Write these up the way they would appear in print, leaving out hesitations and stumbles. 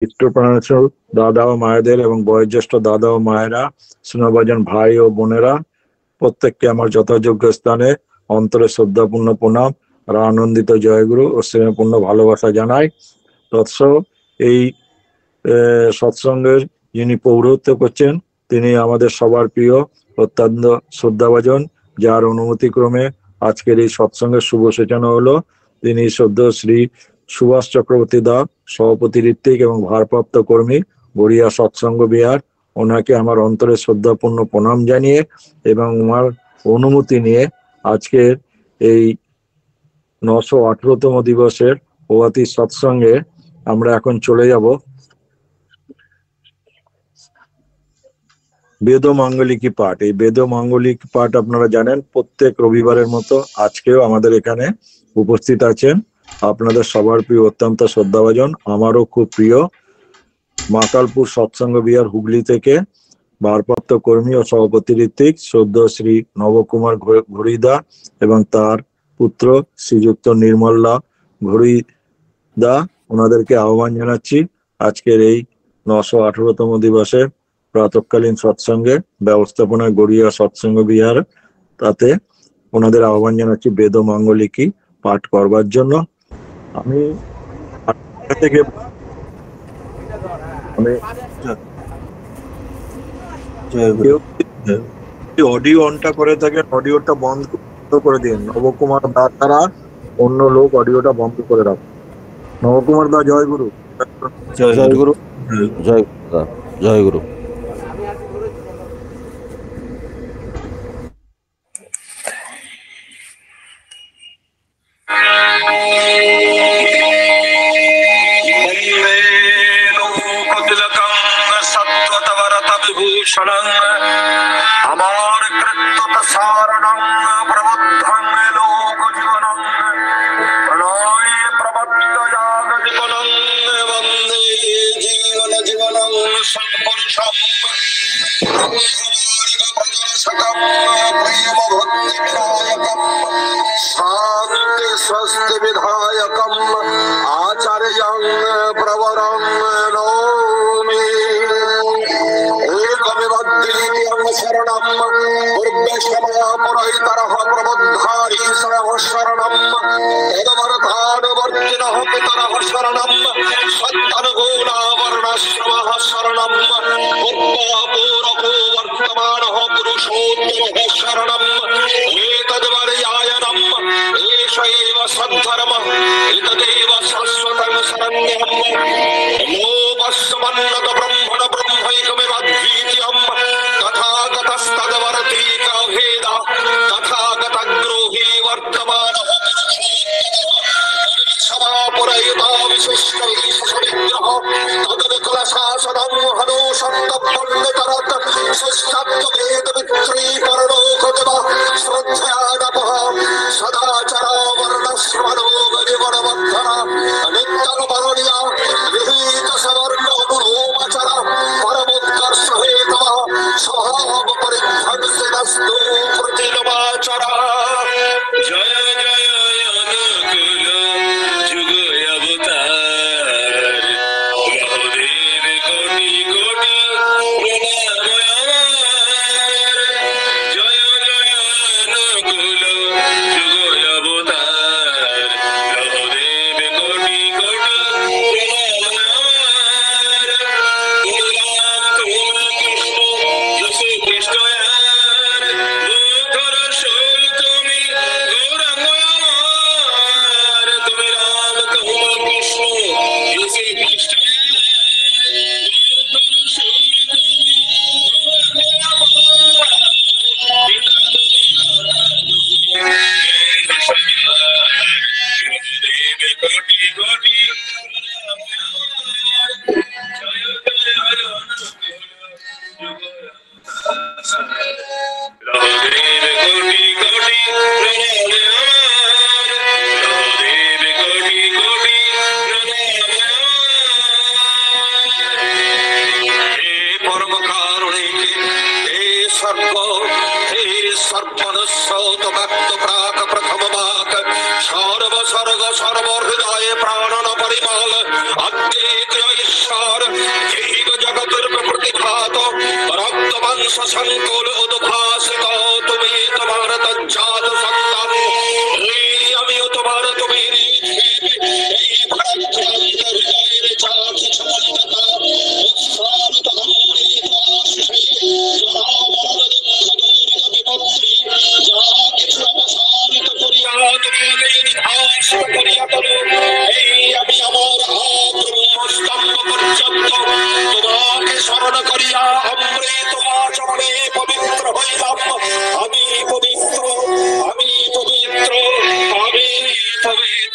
চিত্রপ্রাণেশ্বর দাদা ও মায়েদের এবং বয়োজ্যেষ্ঠ দাদা ও মায়েরা, স্নেহভাজন ভাই ও বোনেরা, প্রত্যেককে আমার যথাযোগ্য স্থানে অন্তরে শ্রদ্ধাপূর্ণ প্রণাম আর আনন্দিত জয়গুরু ও স্নেহপূর্ণ ভালোবাসা জানাই। তৎস এই সৎসঙ্গের যিনি পৌরোহিত্য করছেন তিনি আমাদের সবার প্রিয় অত্যন্ত শ্রদ্ধাভাজন, যার অনুমতিক্রমে আজকের এই সৎসঙ্গের শুভ সূচনা হলো। তিনি সদ্য শ্রী সুভাষ চক্রবর্তী দা, সভাপতি ঋত্বিক এবং ভারপ্রাপ্ত কর্মী, গড়িয়া সৎসঙ্গ বিহার। ওনাকে আমার অন্তরে শ্রদ্ধাপূর্ণ প্রণাম জানিয়ে এবং ওনার অনুমতি নিয়ে আজকের এই 918তম দিবসের প্রভাতী সৎসঙ্গে আমরা এখন চলে যাব বেদ মাঙ্গলিকী পাঠ। এই বেদ মাঙ্গলিক পাঠ আপনারা জানেন প্রত্যেক রবিবারের মতো আজকেও আমাদের এখানে উপস্থিত আছেন আপনাদের সবার প্রিয় অত্যন্ত শ্রদ্ধাভাজন, আমারও খুব প্রিয় মাকালপুর সৎসঙ্গ বিহার হুগলি থেকে ভারপ্রাপ্ত কর্মী ও সভাপতি ঋত্বিক সদ্য শ্রী নবকুমার ঘড়িদা এবং তার পুত্র শ্রীযুক্ত নির্মলা ঘড়িদা, ওনাদেরকে আহ্বান জানাচ্ছি আজকের এই 918তম দিবসে প্রাতঃকালীন সৎসঙ্গে ব্যবস্থাপনায় গড়িয়া সৎসঙ্গ বিহার। তাতে ওনাদের আহ্বান জানাচ্ছি বেদ মাঙ্গলিকী পাঠ করবার জন্য। আমি থেকে অডিও অনটা করে থাকেন অডিওটা বন্ধ করে দিন। নবকুমার দা ছাড়া অন্য লোক অডিওটা বন্ধ করে রাখুন। নবকুমার দা, জয় গুরু। জয় গুরু। জয় গুরু। জয় গুরু। আমার কৃত্যত সারণং প্রবুদ্ধং লোক জীবনং প্রণয় প্রবদ্ধ জাগত জীবনং বন্দে জীবন জীবনং সৎপুরুষম সকম প্রেম ভক্তি বিনায়কম শান্তি স্বস্তি বিধায়কম আচার্যং প্রবরং নৌমি। শরণম পূর্বেশমাপরহিতরঃ প্রবুদ্ধারি শরণম তদবরধানবর্তিনঃ পিতরঃ শরণম সত্তরগুণাবর্ণাশ্রমঃ শরণম পূর্বাপূরকো বর্তমানঃ পুরুষোত্তমঃ শরণম এতদ্বর্য়ায়নম এষৈব সদ্ধর্মঃ এতদেব শাশ্বতং শরণ্যম নোপশ্যমন্নত ব্রহ্মণ ব্রহ্মৈকমেবাদ্বিতীয়ম তথাগতস্তদ্বর্তীকভেদ তথাগতগ্রোহী বর্তমানঃ সমাপরয়িতা বিশিষ্ট বিগ্রহ তদকলশাসনং হনুসন্তপল্লতরত শিষ্টাত্মভেদ বিত্রীকরণোকদেব শ্রদ্ধয়ানপঃ সদাচরাবর্ণশ্রমণো গরিবণবন্ধনা নিত্যনবরণীয়া বিহিত সবর্ণ অনুরোমচর পরমোৎকর্ষ হেতবঃ স্বভাব পরিধ্বংসিতস্তু প্রতিনবাচরা। জয় জয় অনুকূল যুগ অবতার মহাদেব কোটি কোটি প্রণাম। জয় জয় অনুকূল যুগ অবতার মহাদেব কোটি কোটি সর্বহৃদয়ে প্রাণন পরিমল অদ্বৈত ঈশ্বর জীব জগতের প্রতিভাত রক্ত মাংস সংকুল উদ্ভাসিত তুমি তোমার তজ্জাত সন্তান আমিও তোমার তুমি এই ভারত হৃদয়ের যা কিছু মলিনতা উৎসারিত অমৃত আশিসে বিপত্তি যা কিছু অপসারিত করিয়া তুমি নিধাসিত করিয়া তোলো এই আমি আমার ব্রহ্মস্তম্ভ পর্যন্ত তোমাকে স্মরণ করিয়া অমৃত আচরণে পবিত্র হইলাম। আমি পবিত্র, আমি পবিত্র, আমি পবিত্র।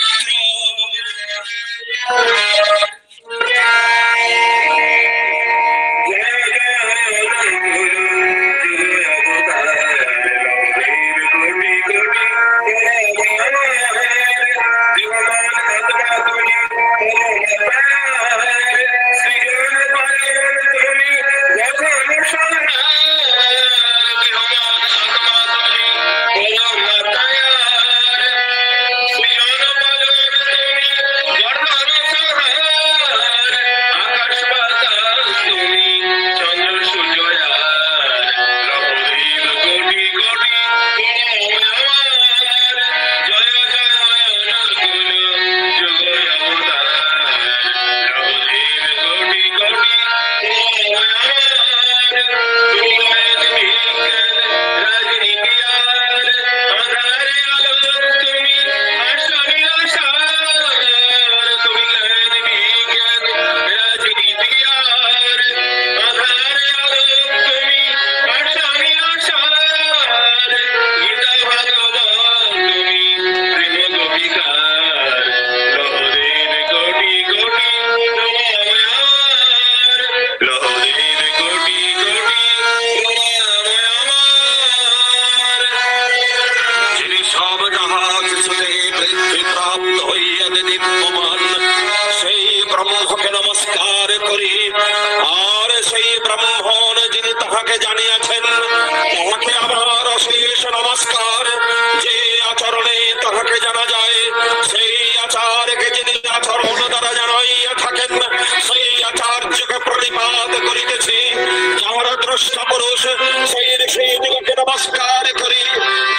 নমস্কার করি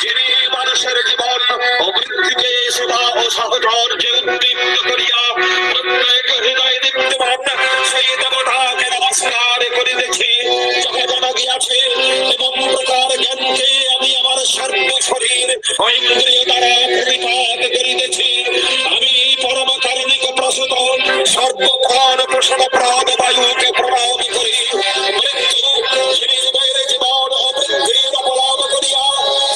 যিনি মানুষের জীবন ও বৃদ্ধিকে সেবা ও সাহচর্যে উদ্দীপ্ত করিয়া প্রত্যেক হৃদয় দীপ্তমান সেই দেবতাকে নমস্কার করিতেছি যাহা জানা গিয়াছে এবং প্রকার জ্ঞানকে আমি আমার সর্ব শরীর ও ইন্দ্রিয় দ্বারা প্রতিপাত করিতেছি। আমি পরম কারণিক প্রসূত সর্বপ্রাণ পোষণ প্রাণ বায়ুকে প্রণাম করি। মৃত্যু যিনি হৃদয়ের জীবন ও বৃদ্ধির অবলাভ করিয়া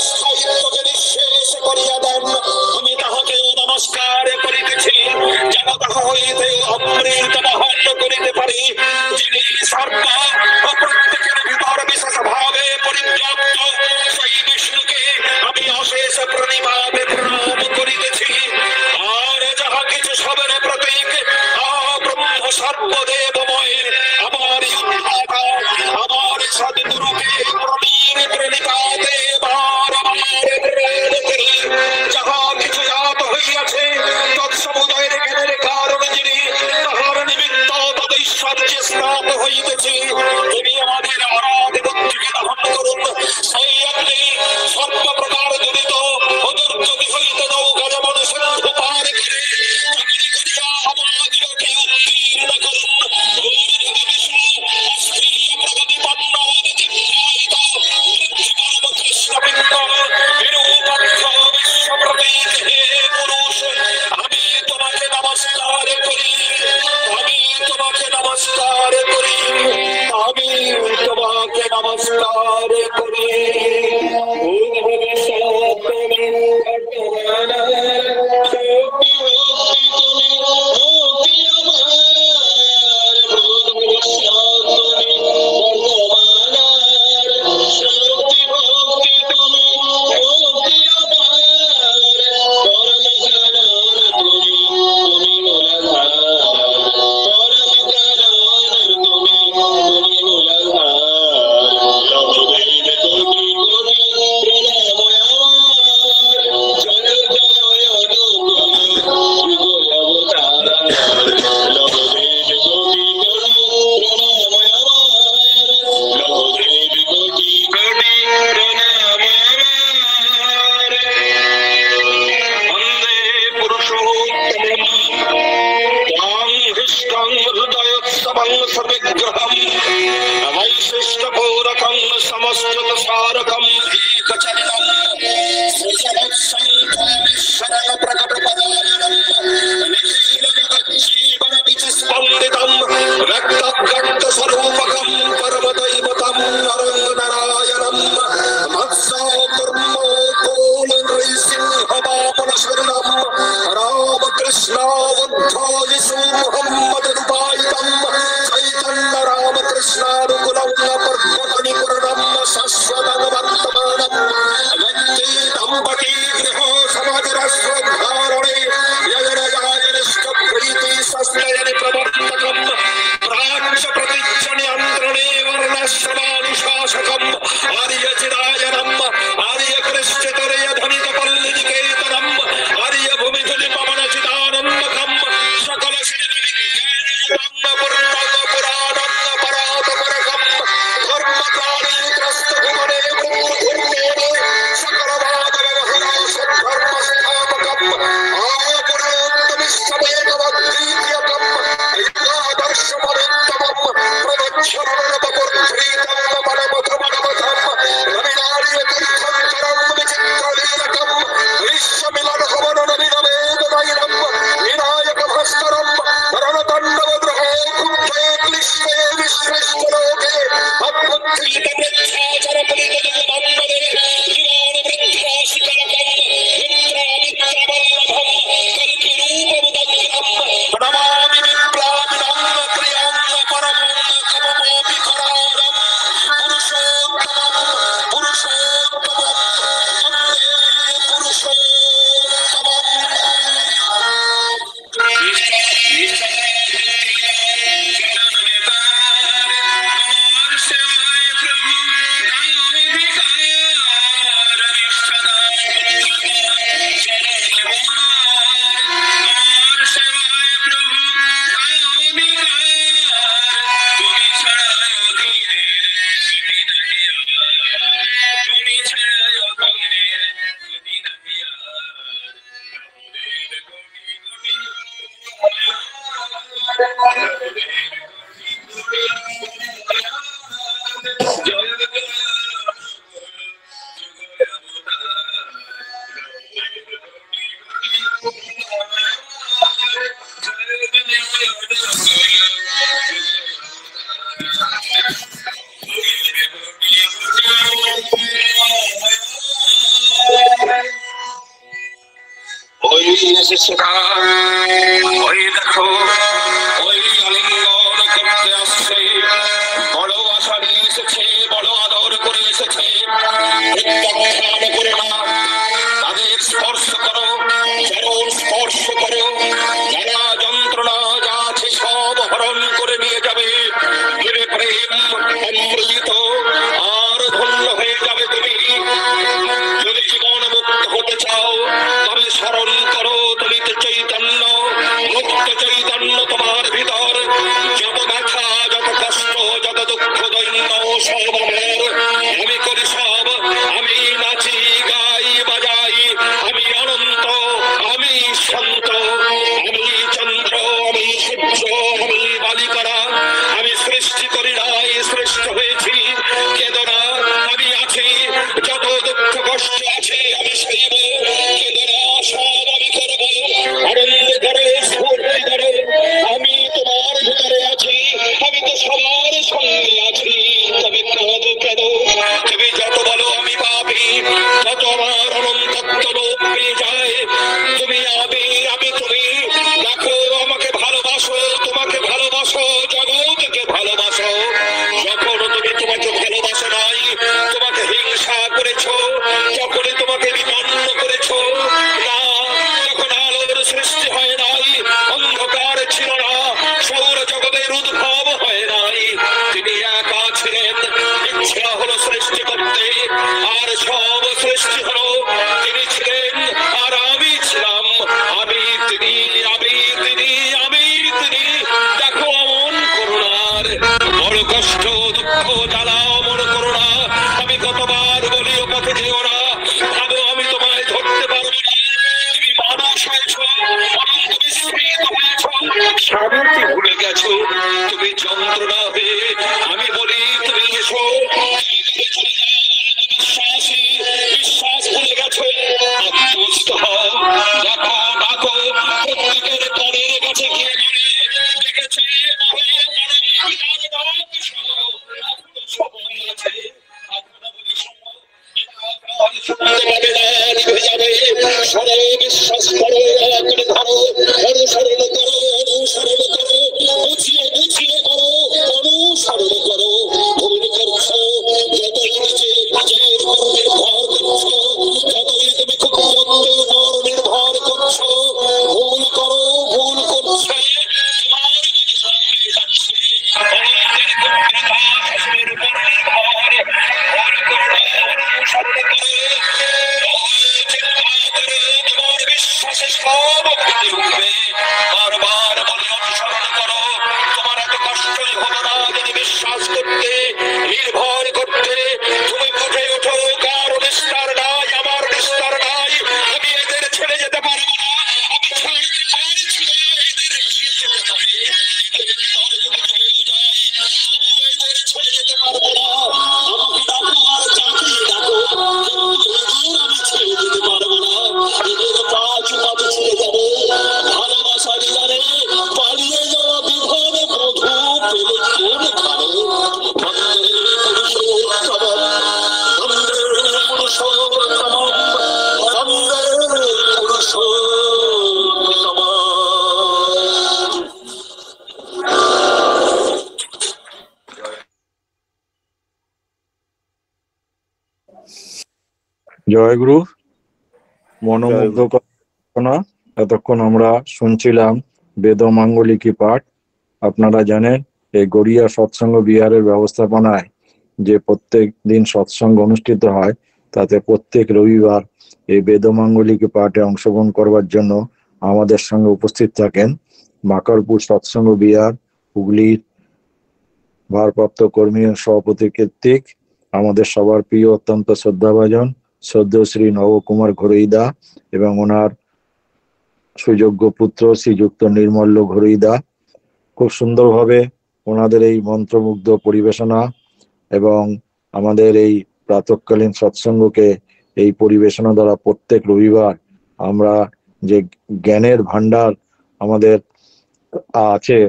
স্থায়িত্বকে নিঃশেষ করিয়া দেন আমি তাহাকেও নমস্কার করিতেছি যেন তাহা হইতে অমৃত বহন করিতে পারি। যিনি সর্ব ও প্রত্যেকের ভিতর বিশেষ ভাবে পরিব্যাপ্ত সেই বিষ্ণুকে আমি অশেষ প্রণিপাত প্রণাম করিতেছি। আর যাহা কিছু সবের প্রতীক ব্রহ্ম সর্বদেবময় আমার আমার সদ্গুরুকে প্রণীর প্রণিপাতে বার প্রণাম করি। যাহা কিছু জাত হইয়াছে তৎসমুদয়ের জ্ঞানের কারণ যিনি তাহার নিমিত্ত তদৈশ্বর্যে স্নাত হইতেছি। তিনি আমাদের আরাধি বুদ্ধিকে দহন করুন। সেই আপনি সর্বপ্রকার দুরিত ও দুর্গতি হইতে নৌকা যেমন সিন্ধু পার করে করিয়া আমাদিগকে উত্তীর্ণ করুন। আমি তোমাকে নমস্কার করি, আমি তোমাকে নমস্কার করি, আমি তোমাকে নমস্কার করি। ত্রিদশং সর্বগ্রহম বৈশিষ্ট্যপূরকং সমস্তসারকং একচরিতম সৃজনৎসং ত্বামীশ্বরং প্রকটপদায়নম নিখিলজগজ্জীবন বিচিস্পন্দিতম রক্তস্বরূপকং পরমদৈবতম নরং নারায়ণম মৎস্যকুর্মকুলনৃসিংহবামনশরণম রামকৃষ্ণাবুদ্ধ মোহাম্মদরূপায়িতম চৈতন্য রামকৃষ্ণানুকুলং পর্বতনিপুরণম শাশ্বতং বর্তমানম ভক্তি দম্পতি গৃহ সমাজরাষ্ট্রধারণে যজনযাজনিষ্ঠ প্രീতি সস্নয়নি প্রবর্তকম প্রাচ্য প্রতিচ্ছ নিয়ন্ত্রণে বর্ণাশ্রমানুশাসকম আর্যচিরায়ণম আর্যকৃষ্ণতরয় ধনিত পল্লীনিকেতনম আর্যভূমিধুলি পবনচিদানন্দকম সকল ওই এসেছে ওই দেখো ওই আলিঙ্গন করতে আসছে, বড় আশা নিয়ে এসেছে, বড় আদর করে এসেছে। প্রত্যাখ্যান করে না, তাদের স্পর্শ করো, চরণ স্পর্শ করো। যারা যন্ত্রণা যা আছে সব হরণ করে নিয়ে যাবে। ধীরে প্রেম অমৃত আর ধন্য হয়ে যাবে তুমি। যদি জীবন মুক্ত হতে চাও তবে স্মরণ করো দলিত চৈতন্য, মুক্ত চৈতন্য তোমার ভিতর। যত ব্যথা, যত কষ্ট, যত দুঃখ দৈন্য সব আমার। আমি করি সব, আমি নাচি গাই বাজাই, আমি অনন্ত, আমি শান্ত, আমি চন্দ্র, আমি সূর্য, আমি বালিকরা। আমি সৃষ্টি করি নাই, সৃষ্ট হয়েছি। কেঁদো না, আমি আছি। যত দুঃখ কষ্ট আছে আমি সইব। কেঁদো না, সব আমি করব। আনন্দ করো, স্ফূর্তি করো। আমি তোমার ভিতরে আছি, আমি তো সবার সঙ্গে আছি। তবে কাঁদো কেন? তুমি যত বলো আমি পাপী, তত আমার অনন্তত্ব লোপ পেয়ে যায়। তুমি আমি, আমি তুমি। দেখো আমাকে ভালোবাসো, তোমাকে ভালোবাসো, জগৎকে ভালোবাসো। যখন তুমি তোমাকে ভালোবাসো নাই, তোমাকে হিংসা করেছো, যখনই তোমাকে বিপন্ন করেছো না, যখন আলোর সৃষ্টি হয় নাই, অন্ধকার ছিল না, সৌর জগতের উদ্ভব হয় নাই, তিনি একা ছিলেন। ইচ্ছা হলো সৃষ্টি করতে, আর সব সৃষ্টি হলো। তিনি ছিলেন আর আমি ছিলাম। আমি তিনি, আমি তিনি, আমি তিনি। দেখো অমন করুণার বড় কষ্ট, দুঃখ, জ্বালা, অমন করুণা। আমি কতবার বলি ও পথে যেও না, ভাবো আমি তোমায় ধরতে পারবো না। তুমি মানুষ হয়েছো, অনন্ত বিস্মৃত হয়েছো, স্বামীকে ভুলে গেছো। তুমি যন্ত্রণা হয়ে আমি বলি তুমি এসো, বিশ্বাসী বিশ্বাস ভুলে গেছো, আত্মস্থ হও, ডাকো ডাকো প্রত্যেকের পরের কাছে গিয়ে ডেকেছে সবাই আছে, বিশ্বাস করো, ধরো, অনুসরণ করো, অনুসরণ করো, বুঝিয়ে বুঝিয়ে করো, অনুসরণ করো, ভুল করছো যতই নিজের নিজের উপর নির্ভর করছো, যতই তুমি খুব সত্যের উপর নির্ভর করছো, ভুল করো, ভুল করছে বারবার বলে অনুসরণ করো, তোমার এত কষ্টই হলো না যদি বিশ্বাস করতে, নির্ভর করতে, তুমি উঠে ওঠো, কার নিস্তার নাই, আমার নিস্তার নাই, আমি এদের ছেড়ে যেতে পারবো না, আমি ছাড়তে পারছি না, এদের ছেড়ে যেতে হবে, এদের ছেড়ে যেতে পারবো না, আমাকে ডাকো আর চাকরি ডাকো, আমি ছেড়ে যেতে পারবো না, এদের পা চুপাতে ছেড়ে যাবো, ভালোবাসা দিদারে পালিয়ে যাওয়া বিধব বধূ পেলে কোন খাবে, জয়গুরু। মনোমুগ্ধকর ঘটনা এতক্ষণ আমরা শুনছিলাম বেদ মাঙ্গলিকী পাঠ। আপনারা জানেন এই গড়িয়া সৎসঙ্গ বিহারের ব্যবস্থাপনায় যে প্রত্যেক দিন সৎসঙ্গ অনুষ্ঠিত হয়, তাতে প্রত্যেক রবিবার এই বেদ মাঙ্গলিকী পাঠে অংশগ্রহণ করবার জন্য আমাদের সঙ্গে উপস্থিত থাকেন মাকড়পুর সৎসঙ্গ বিহার হুগলির ভারপ্রাপ্ত কর্মী ও সভাপতি কর্তৃক আমাদের সবার প্রিয় অত্যন্ত শ্রদ্ধাভাজন শ্রদ্ধেয় শ্রী নবকুমার ঘরুইদা এবং ওনার সুযোগ্য পুত্র শ্রীযুক্ত নির্মল্য ঘরুইদা খুব সুন্দরভাবে ওনাদের এই মন্ত্রমুগ্ধ পরিবেশনা এবং আমাদের এই প্রাতঃকালীন সৎসঙ্গকে এই পরিবেশনা দ্বারা প্রত্যেক রবিবার আমরা যে জ্ঞানের ভান্ডার আমাদের আছে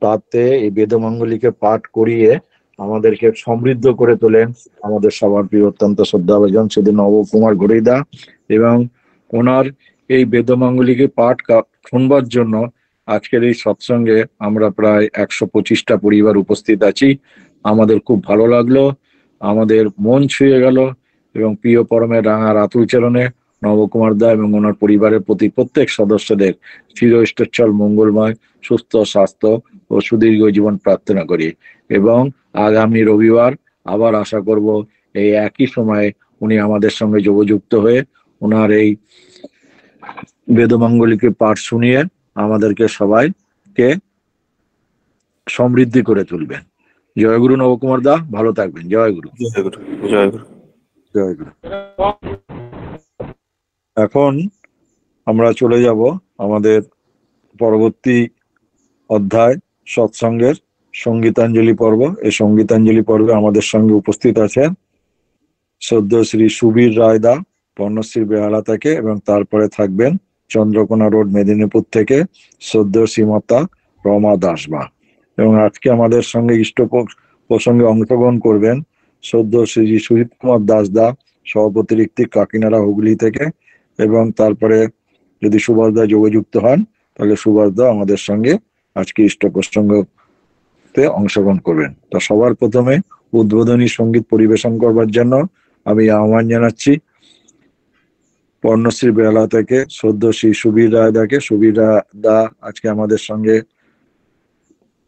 তাতে এই বেদমাঙ্গলিকে পাঠ করিয়ে আমাদেরকে সমৃদ্ধ করে তোলেন আমাদের সবার প্রিয় অত্যন্ত শ্রদ্ধাভাজন শ্রী নবকুমার ঘরুইদা। এবং ওনার এই বেদমাঙ্গলিকে পাঠ শুনবার জন্য আজকের এই সৎসঙ্গে আমরা প্রায় 125টা পরিবার উপস্থিত আছি। আমাদের খুব ভালো লাগলো, আমাদের মন ছুঁয়ে গেল এবং প্রিয় পরমের রাঙা রাতুল চরণে নবকুমার দা এবং ওনার পরিবারের প্রতি প্রত্যেক সদস্যদের চিরষ্টচ্ছল মঙ্গলময় সুস্থ স্বাস্থ্য ও সুদীর্ঘ জীবন প্রার্থনা করি এবং আগামী রবিবার আবার আশা করব এই একই সময়ে উনি আমাদের সঙ্গে যোগযুক্ত হয়ে ওনার এই বেদমাঙ্গলিকে পাঠ শুনিয়ে আমাদেরকে সবাইকে সমৃদ্ধি করে তুলবেন। জয়গুরু নবকুমার দা, ভালো থাকবেন। জয়গুরু। জয়গুরু। জয়গুরু। জয়গুরু। এখন আমরা চলে যাব আমাদের পরবর্তী অধ্যায় সৎসঙ্গের সঙ্গীতাঞ্জলি পর্ব। এই সঙ্গীতাঞ্জলি পর্বে আমাদের সঙ্গে উপস্থিত আছেন শ্রদ্ধেয় শ্রী সুবীর রায়দা পর্ণশ্রী বেহালা থেকে এবং তারপরে থাকবেন চন্দ্রকোনা রোড মেদিনীপুর থেকে শ্রদ্ধেয় শ্রীমাতা রমা দাসবা। এবং আজকে আমাদের সঙ্গে ইষ্ট প্রসঙ্গে অংশগ্রহণ করবেন শ্রদ্ধেয় শ্রী সুজিত কুমার দাসদা সভাপতি ঋত্বিক কাকিনাড়া হুগলি থেকে। এবং তারপরে যদি সুভাষদা যোগযুক্ত হন তাহলে সুভাষদা আমাদের সঙ্গে আজকে ইষ্ট প্রসঙ্গতে অংশগ্রহণ করবেন। তা সবার প্রথমে উদ্বোধনী সঙ্গীত পরিবেশন করবার জন্য আমি আহ্বান জানাচ্ছি পর্ণশ্রী বেহালা থেকে শ্রদ্ধেয় শ্রী সুবীর রায়দাকে। সুবীর দা আজকে আমাদের সঙ্গে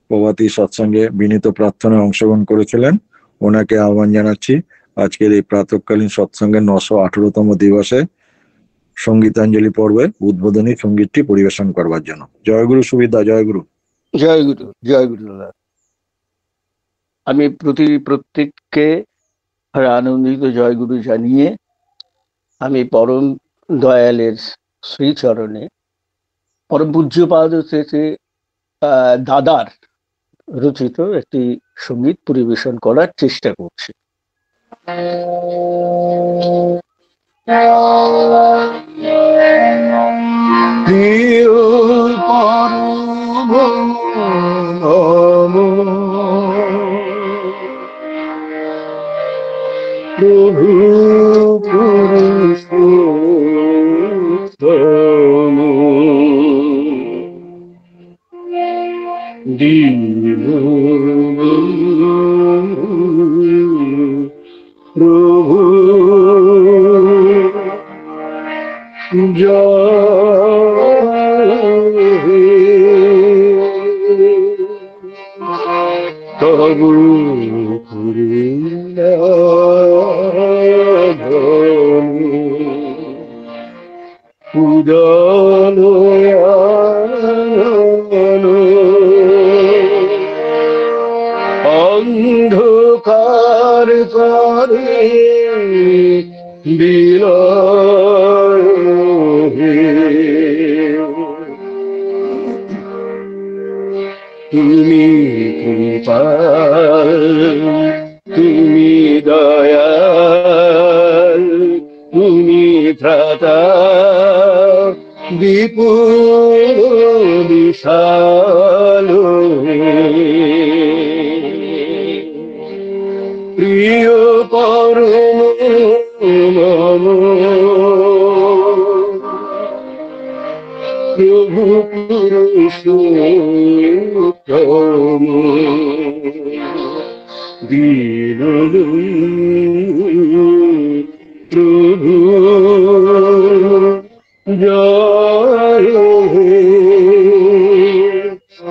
প্রভাতী সৎসঙ্গে বিনীত প্রার্থনায় অংশগ্রহণ করেছিলেন, ওনাকে আহ্বান জানাচ্ছি আজকের এই প্রাতঃকালীন সৎসঙ্গের 918তম দিবসে সঙ্গীতাঞ্জলি পর্বে উদ্বোধনী সঙ্গীতটি পরিবেশন করবার জন্য। জয়গুরু সুবীর দা। জয়গুরু। জয়গুরু। জয়গুরু দাদা। আমি প্রত্যেককে আনন্দিত জয়গুরু জানিয়ে আমি পরম দয়ালের শ্রীচরণে পরম পূজ্যপাদ থেকে দাদার রচিত একটি সঙ্গীত পরিবেশন করার চেষ্টা করছি। প্রিয় পরম প্রভু পুরুষোত্তম প্রভু তবু অন্ধকার করে বিলয় তুমি কৃপাল, তুমি দয়াল, তুমি ত্রাতা বিপুল বিশাল প্রিয় পরম মম প্রভু পুরুষোত্তম দীনদয়ালু প্রভু জয় হে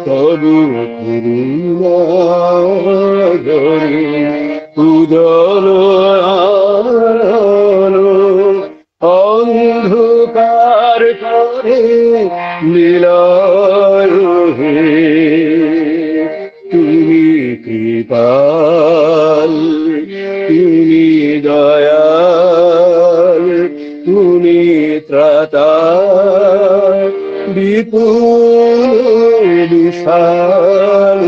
তবু করুণাগরে উদল আলো অন্ধকার করে নিলয় হে তুমি কৃপাল, তুমি দয়াল, তুমি ত্রাতা বিপুল বিশাল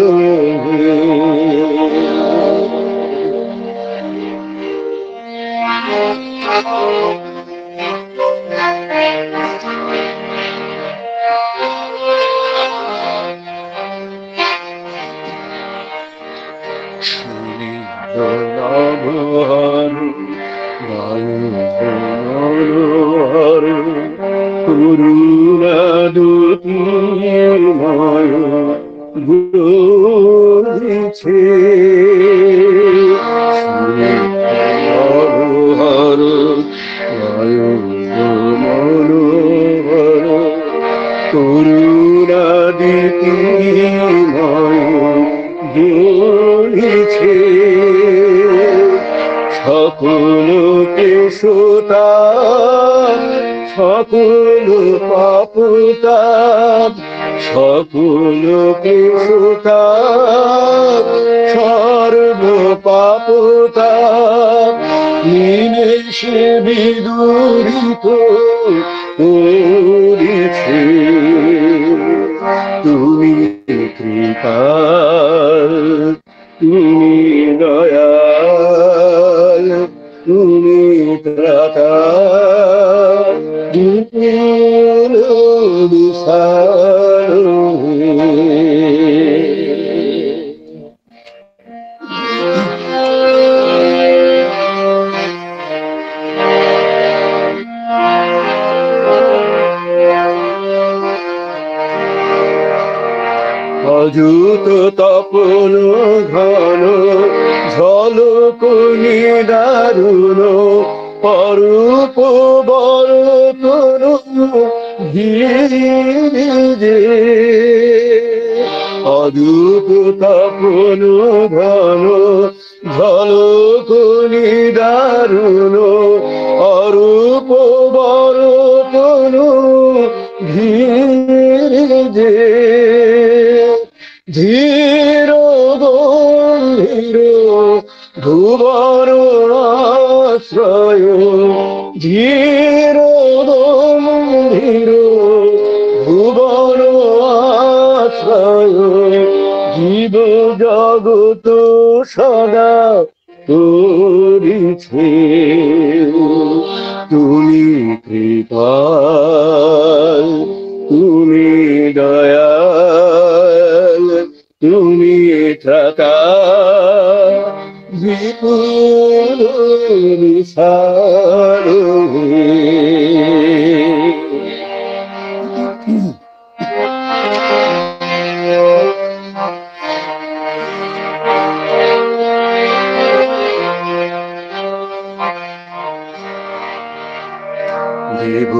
করুণা দুতিময় গুরুছে হর মনোহর করুণা দুতিময় গুরুছে সকল কেশতা সকল পাপতা সকল কেশতা সর্ব পাপতা নিমেষে বিদূরিত করেছে তুমি কৃপাল, তুমি দয়াল, তুমি ত্রাতা বিপুল বিশাল অযুত তপন ঘন ঝলক নিদারুণ অরূপ বরতন ধীরে অযুত তপন ঘন ঝলক নিদারুণ অরূপ বরতন ধীরে ধীর গম্ভীর ধুবর আশ্রয় ধীর গম্ভীর ধুবর আশ্রয় জীবন জগত সদা করিছে, তুমি কৃপাল, তুমি দয়াল, তুমি ত্রাতা, বিপুল বিশাল দেব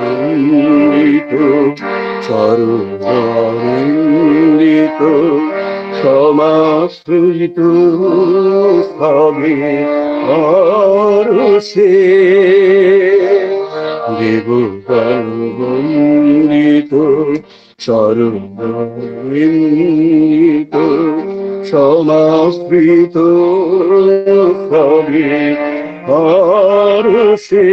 অমৃত চরণামৃত সমাশ্রিত সবে অরসে, দেব অমৃত চরণামৃত সমাশ্রিত সবে অরসে,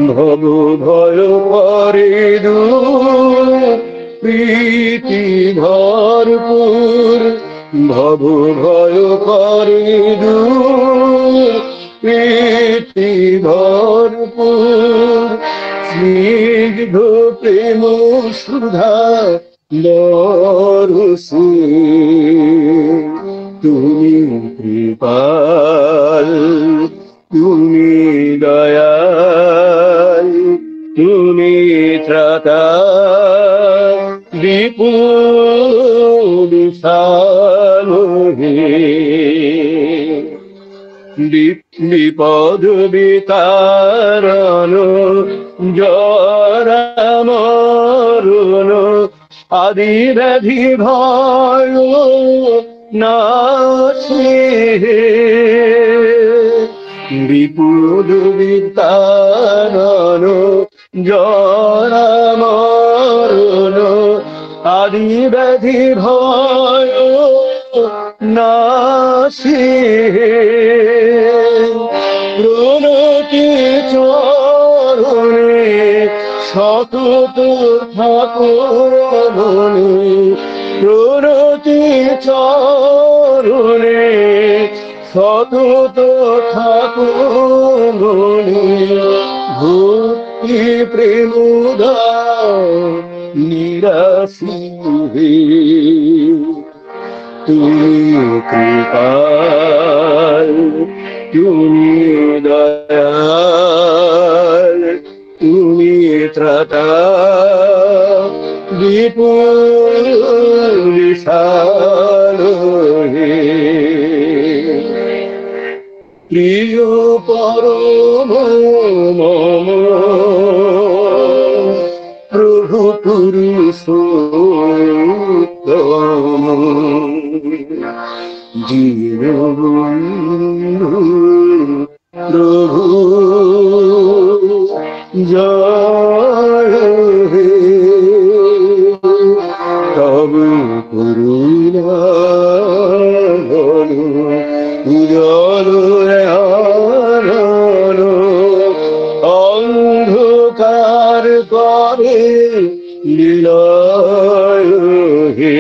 ভব ভয় করে দূর প্রীতি ভরপুর, ভব ভয় করে দূর প্রীতি ভরপুর, স্নিগ্ধ প্রেম সুধা বরসে, তুমি কৃপাল, তুমি দয়াল, তুমি ত্রাতা, বিপুল বিশাল হে, বিপদ বিতারণ জরা মরণ আদি ব্যাধি ভয় নাশে, বিপুল বিতারণ জরা মরণ আদি ব্যাধি ভয় নাশে, প্রণতি চরণে সতত ঠাকুর মনে, প্রণতি চরণে সতত ঠাকুর মনে, ভক্তি প্রেম নিরাশি হে, তুমি কৃপাল, তুমি দয়াল, তুমি ত্রাতা, বিপুল বিশাল হে, প্রিয় পরম মম প্রভু পুরুষোত্তম, দীনবন্ধু প্রভু জয় হে, তব করুণা উজ্জ্বল অন্ধকার করে লীলয় হে,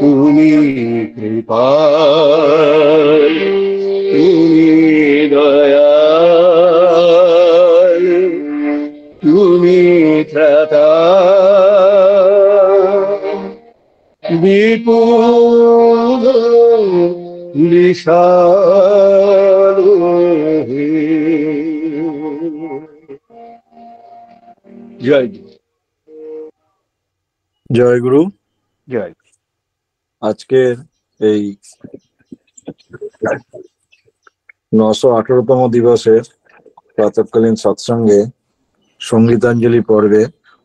তুমি কৃপাল, তুমি দয়াল, তুমি ত্রাতা, বিপুল বিশাল হে। জয় গুরু। জয় গুরু। জয়। আজকের এই 918তম দিবসের প্রাতঃকালীন সৎসঙ্গে সঙ্গীতাঞ্জলি পর্বে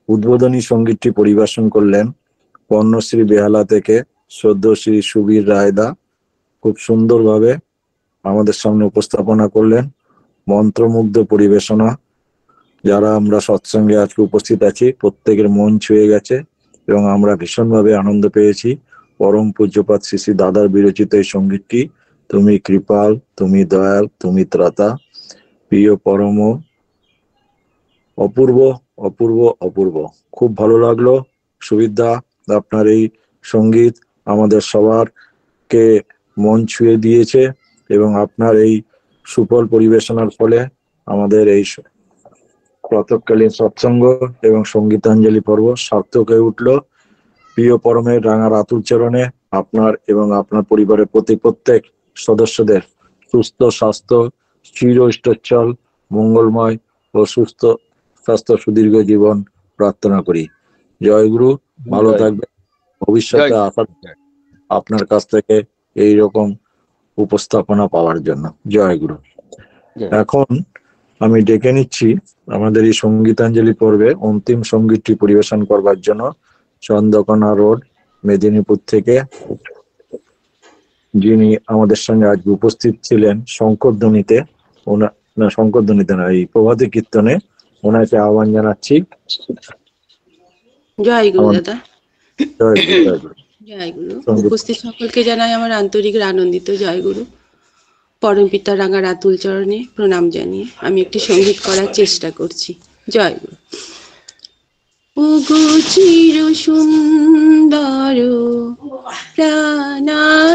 উদ্বোধনী সঙ্গীতটি পরিবেশন করলেন পর্ণশ্রী বেহালা থেকে শ্রদ্ধশ্রী সুবীর রায়দা। খুব সুন্দরভাবে আমাদের সামনে উপস্থাপনা করলেন, মন্ত্রমুগ্ধ পরিবেশনা। যারা আমরা সৎসঙ্গে আজকে উপস্থিত আছি প্রত্যেকের মন ছুঁয়ে গেছে এবং আমরা ভীষণভাবে আনন্দ পেয়েছি। পরম পূজ্যপাদ শ্রী শ্রী দাদার বিরচিত এই সঙ্গীতটি তুমি কৃপাল, তুমি দয়াল, তুমি ত্রাতা, প্রিয় পরম, অপূর্ব অপূর্ব অপূর্ব। খুব ভালো লাগলো সুবিদা, আপনার এই সঙ্গীত আমাদের সবারকে মন ছুঁয়ে দিয়েছে এবং আপনার এই সুফল পরিবেশনার ফলে আমাদের এই প্রাতঃকালীন সৎসঙ্গ এবং সঙ্গীতাঞ্জলি পর্ব সার্থক হয়ে উঠল। প্রিয় পরমের রাঙা রাতুল চরণে আপনার এবং আপনার পরিবারের প্রত্যেক সদস্যদের সুস্থ স্বাস্থ্য, চির ইষ্টচ্ছল, মঙ্গলময় ও সুস্থ স্বাস্থ্য সুদীর্ঘ জীবন প্রার্থনা করি। জয় গুরু, ভালো জয়। থাকবেন। ভবিষ্যতে জয়। আশা আপনার কাছ থেকে এই রকম উপস্থাপনা পাওয়ার জন্য। জয় গুরু। জয়। এখন আমি ডেকে নিচ্ছি আমাদের এই সঙ্গীতাঞ্জলি পর্বে অন্তিম সঙ্গীতটি পরিবেশন করবার জন্য চন্দ্রকোনা রোড, মেদিনীপুর থেকে যিনি আমাদের সঙ্গে আজ উপস্থিত ছিলেন শঙ্করধ্বনিতে, শঙ্করধ্বনিতে না, এই প্রভাতী কীর্তনে, ওনাকে আহ্বান জানাচ্ছি। জয় গুরু দাদা। জয় গুরু, জয় গুরু। জয় গুরু। সঙ্গীত। উপস্থিত সকলকে জানাই আমার আন্তরিক আনন্দিত জয় গুরু। পরম পিতা রাঙা রাতুল চরণে প্রণাম জানিয়ে আমি একটি সঙ্গীত করার চেষ্টা করছি। জয় গুরু। ওগো চির সুন্দর প্রাণারাম,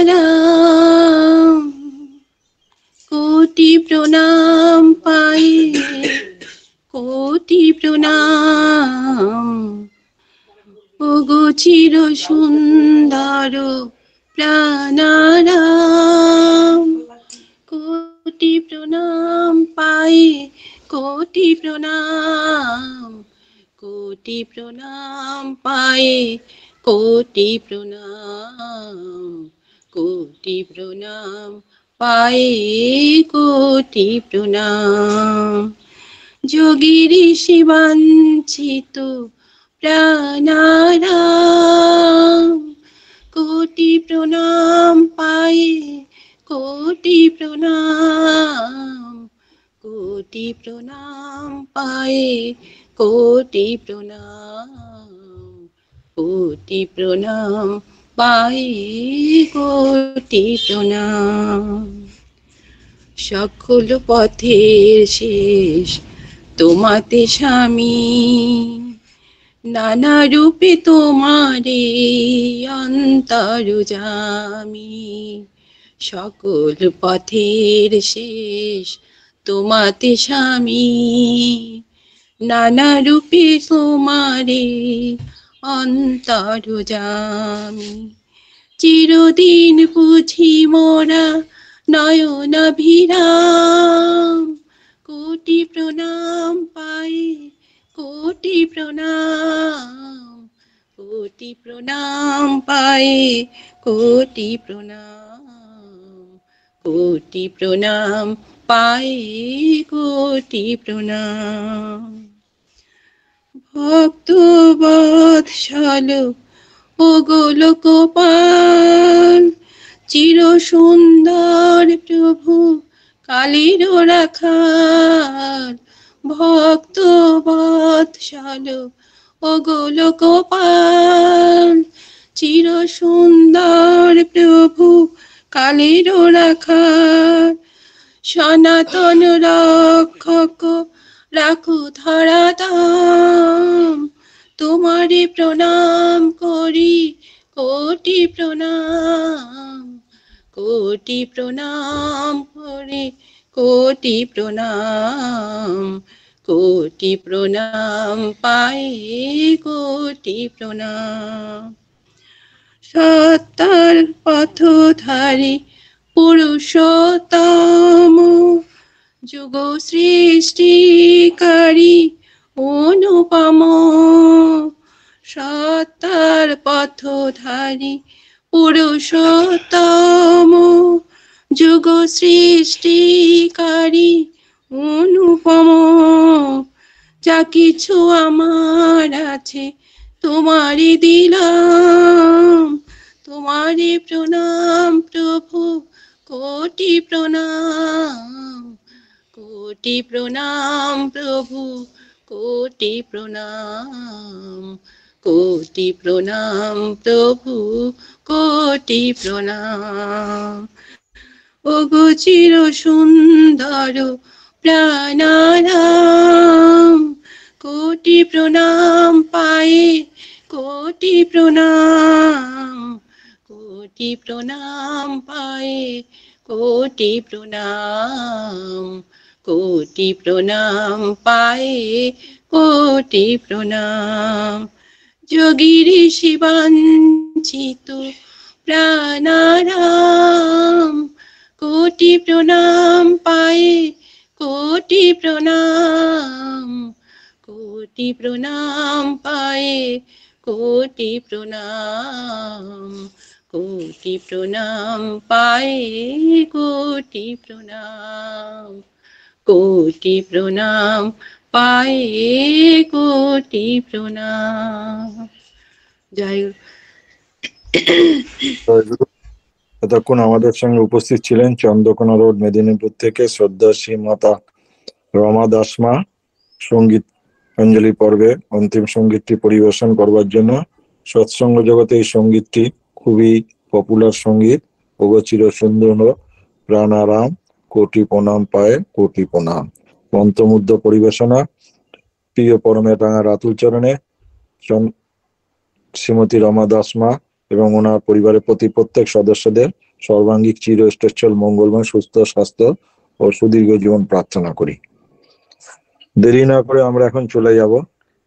কোটি প্রণাম পাই, কোটি প্রণাম। ওগো চির সুন্দর প্রাণারাম, কোটি প্রণাম পাই, কোটি প্রণাম, কোটি প্রণাম পাই, কোটি প্রণাম, কোটি প্রণাম পাই, কোটি প্রণাম। যোগী ঋষি বাঞ্ছিত প্রাণারাম, কোটি প্রণাম পাই, কোটি প্রণাম, কোটি প্রণাম পাই, কোটি প্রণাম, কোটি প্রণাম পাই, কোটি প্রণাম। সকল পথের শেষ তোমাতে স্বামী, নানা রূপে তোমারে অন্তর্যামী। সকল পথের শেষ তোমাতে স্বামী, নানা রূপে তোমারে অন্তর্যামী। চিরদিন বুঝি মোরা নয়নাভিরাম, কোটি প্রণাম পাই, কোটি প্রণাম, কোটি প্রণাম পাই, কোটি প্রণাম, কোটি প্রণাম পাই, কোটি প্রণাম। ভক্ত বৎসল ওগো লোকপাল, চির সুন্দর প্রভু কালীর রাখাল। ভক্ত বৎসল ওগো লোকপাল, চির সুন্দর প্রভু কালীর রাখাল। সনাতন রক্ষক রাখো ধরাধাম, তোমারে প্রণাম করি, কোটি প্রণাম, কোটি প্রণাম করি, কোটি প্রণাম, কোটি প্রণাম পাই, কোটি প্রণাম। সত্তার পথধারী পুরুষোত্তম, যুগ সৃষ্টিকারী অনুপম। সত্তার পথধারী পুরুষোত্তম, যুগ সৃষ্টিকারী অনুপম। যা কিছু আমার আছে তোমারে দিলাম, তোমারে প্রণাম প্রভু, কোটি প্রণাম, কোটি প্রণাম প্রভু, কোটি প্রণাম, কোটি প্রণাম প্রভু, কোটি প্রণাম। ওগো চির সুন্দর প্রাণারাম, কোটি প্রণাম পাই, কোটি প্রণাম পায়ে কোটি প্রণাম পায়ে কোটি প্রণাম। যোগীর শিবাঞ্চিত প্রাণারাম, কোটি প্রণাম পায়ে কোটি প্রণাম পায়ে কোটি প্রণাম পায়ে কোটি প্রণাম পায়ে কোটি প্রণাম। জয় গুরু। জয়গুরু। এতক্ষণ আমাদের সঙ্গে উপস্থিত ছিলেন চন্দ্রকোনা রোড মেদিনীপুর থেকে শ্রদ্ধা শ্রীমাতা রমা দাসমা। সঙ্গীত অঞ্জলি পর্বে অন্তিম সঙ্গীতটি পরিবেশন করবার জন্য। সৎসঙ্গ জগতে এই সঙ্গীতটি খুবই পপুলার সঙ্গীত। ওগো চির সুন্দর প্রাণারাম, কোটি প্রণাম পায় কোটি প্রণাম। মন্ত্রমুগ্ধ পরিবেশনা প্রিয় পরমে রাঙা রাতুল চরণে শ্রীমতী রমা দাসমা এবং ওনার পরিবারের প্রতি প্রত্যেক সদস্যদের সর্বাঙ্গীক চির অষ্টচ্ছল মঙ্গলময় সুস্থ স্বাস্থ্য ও সুদীর্ঘ জীবন প্রার্থনা করি। দেরি না করে আমরা এখন চলে যাব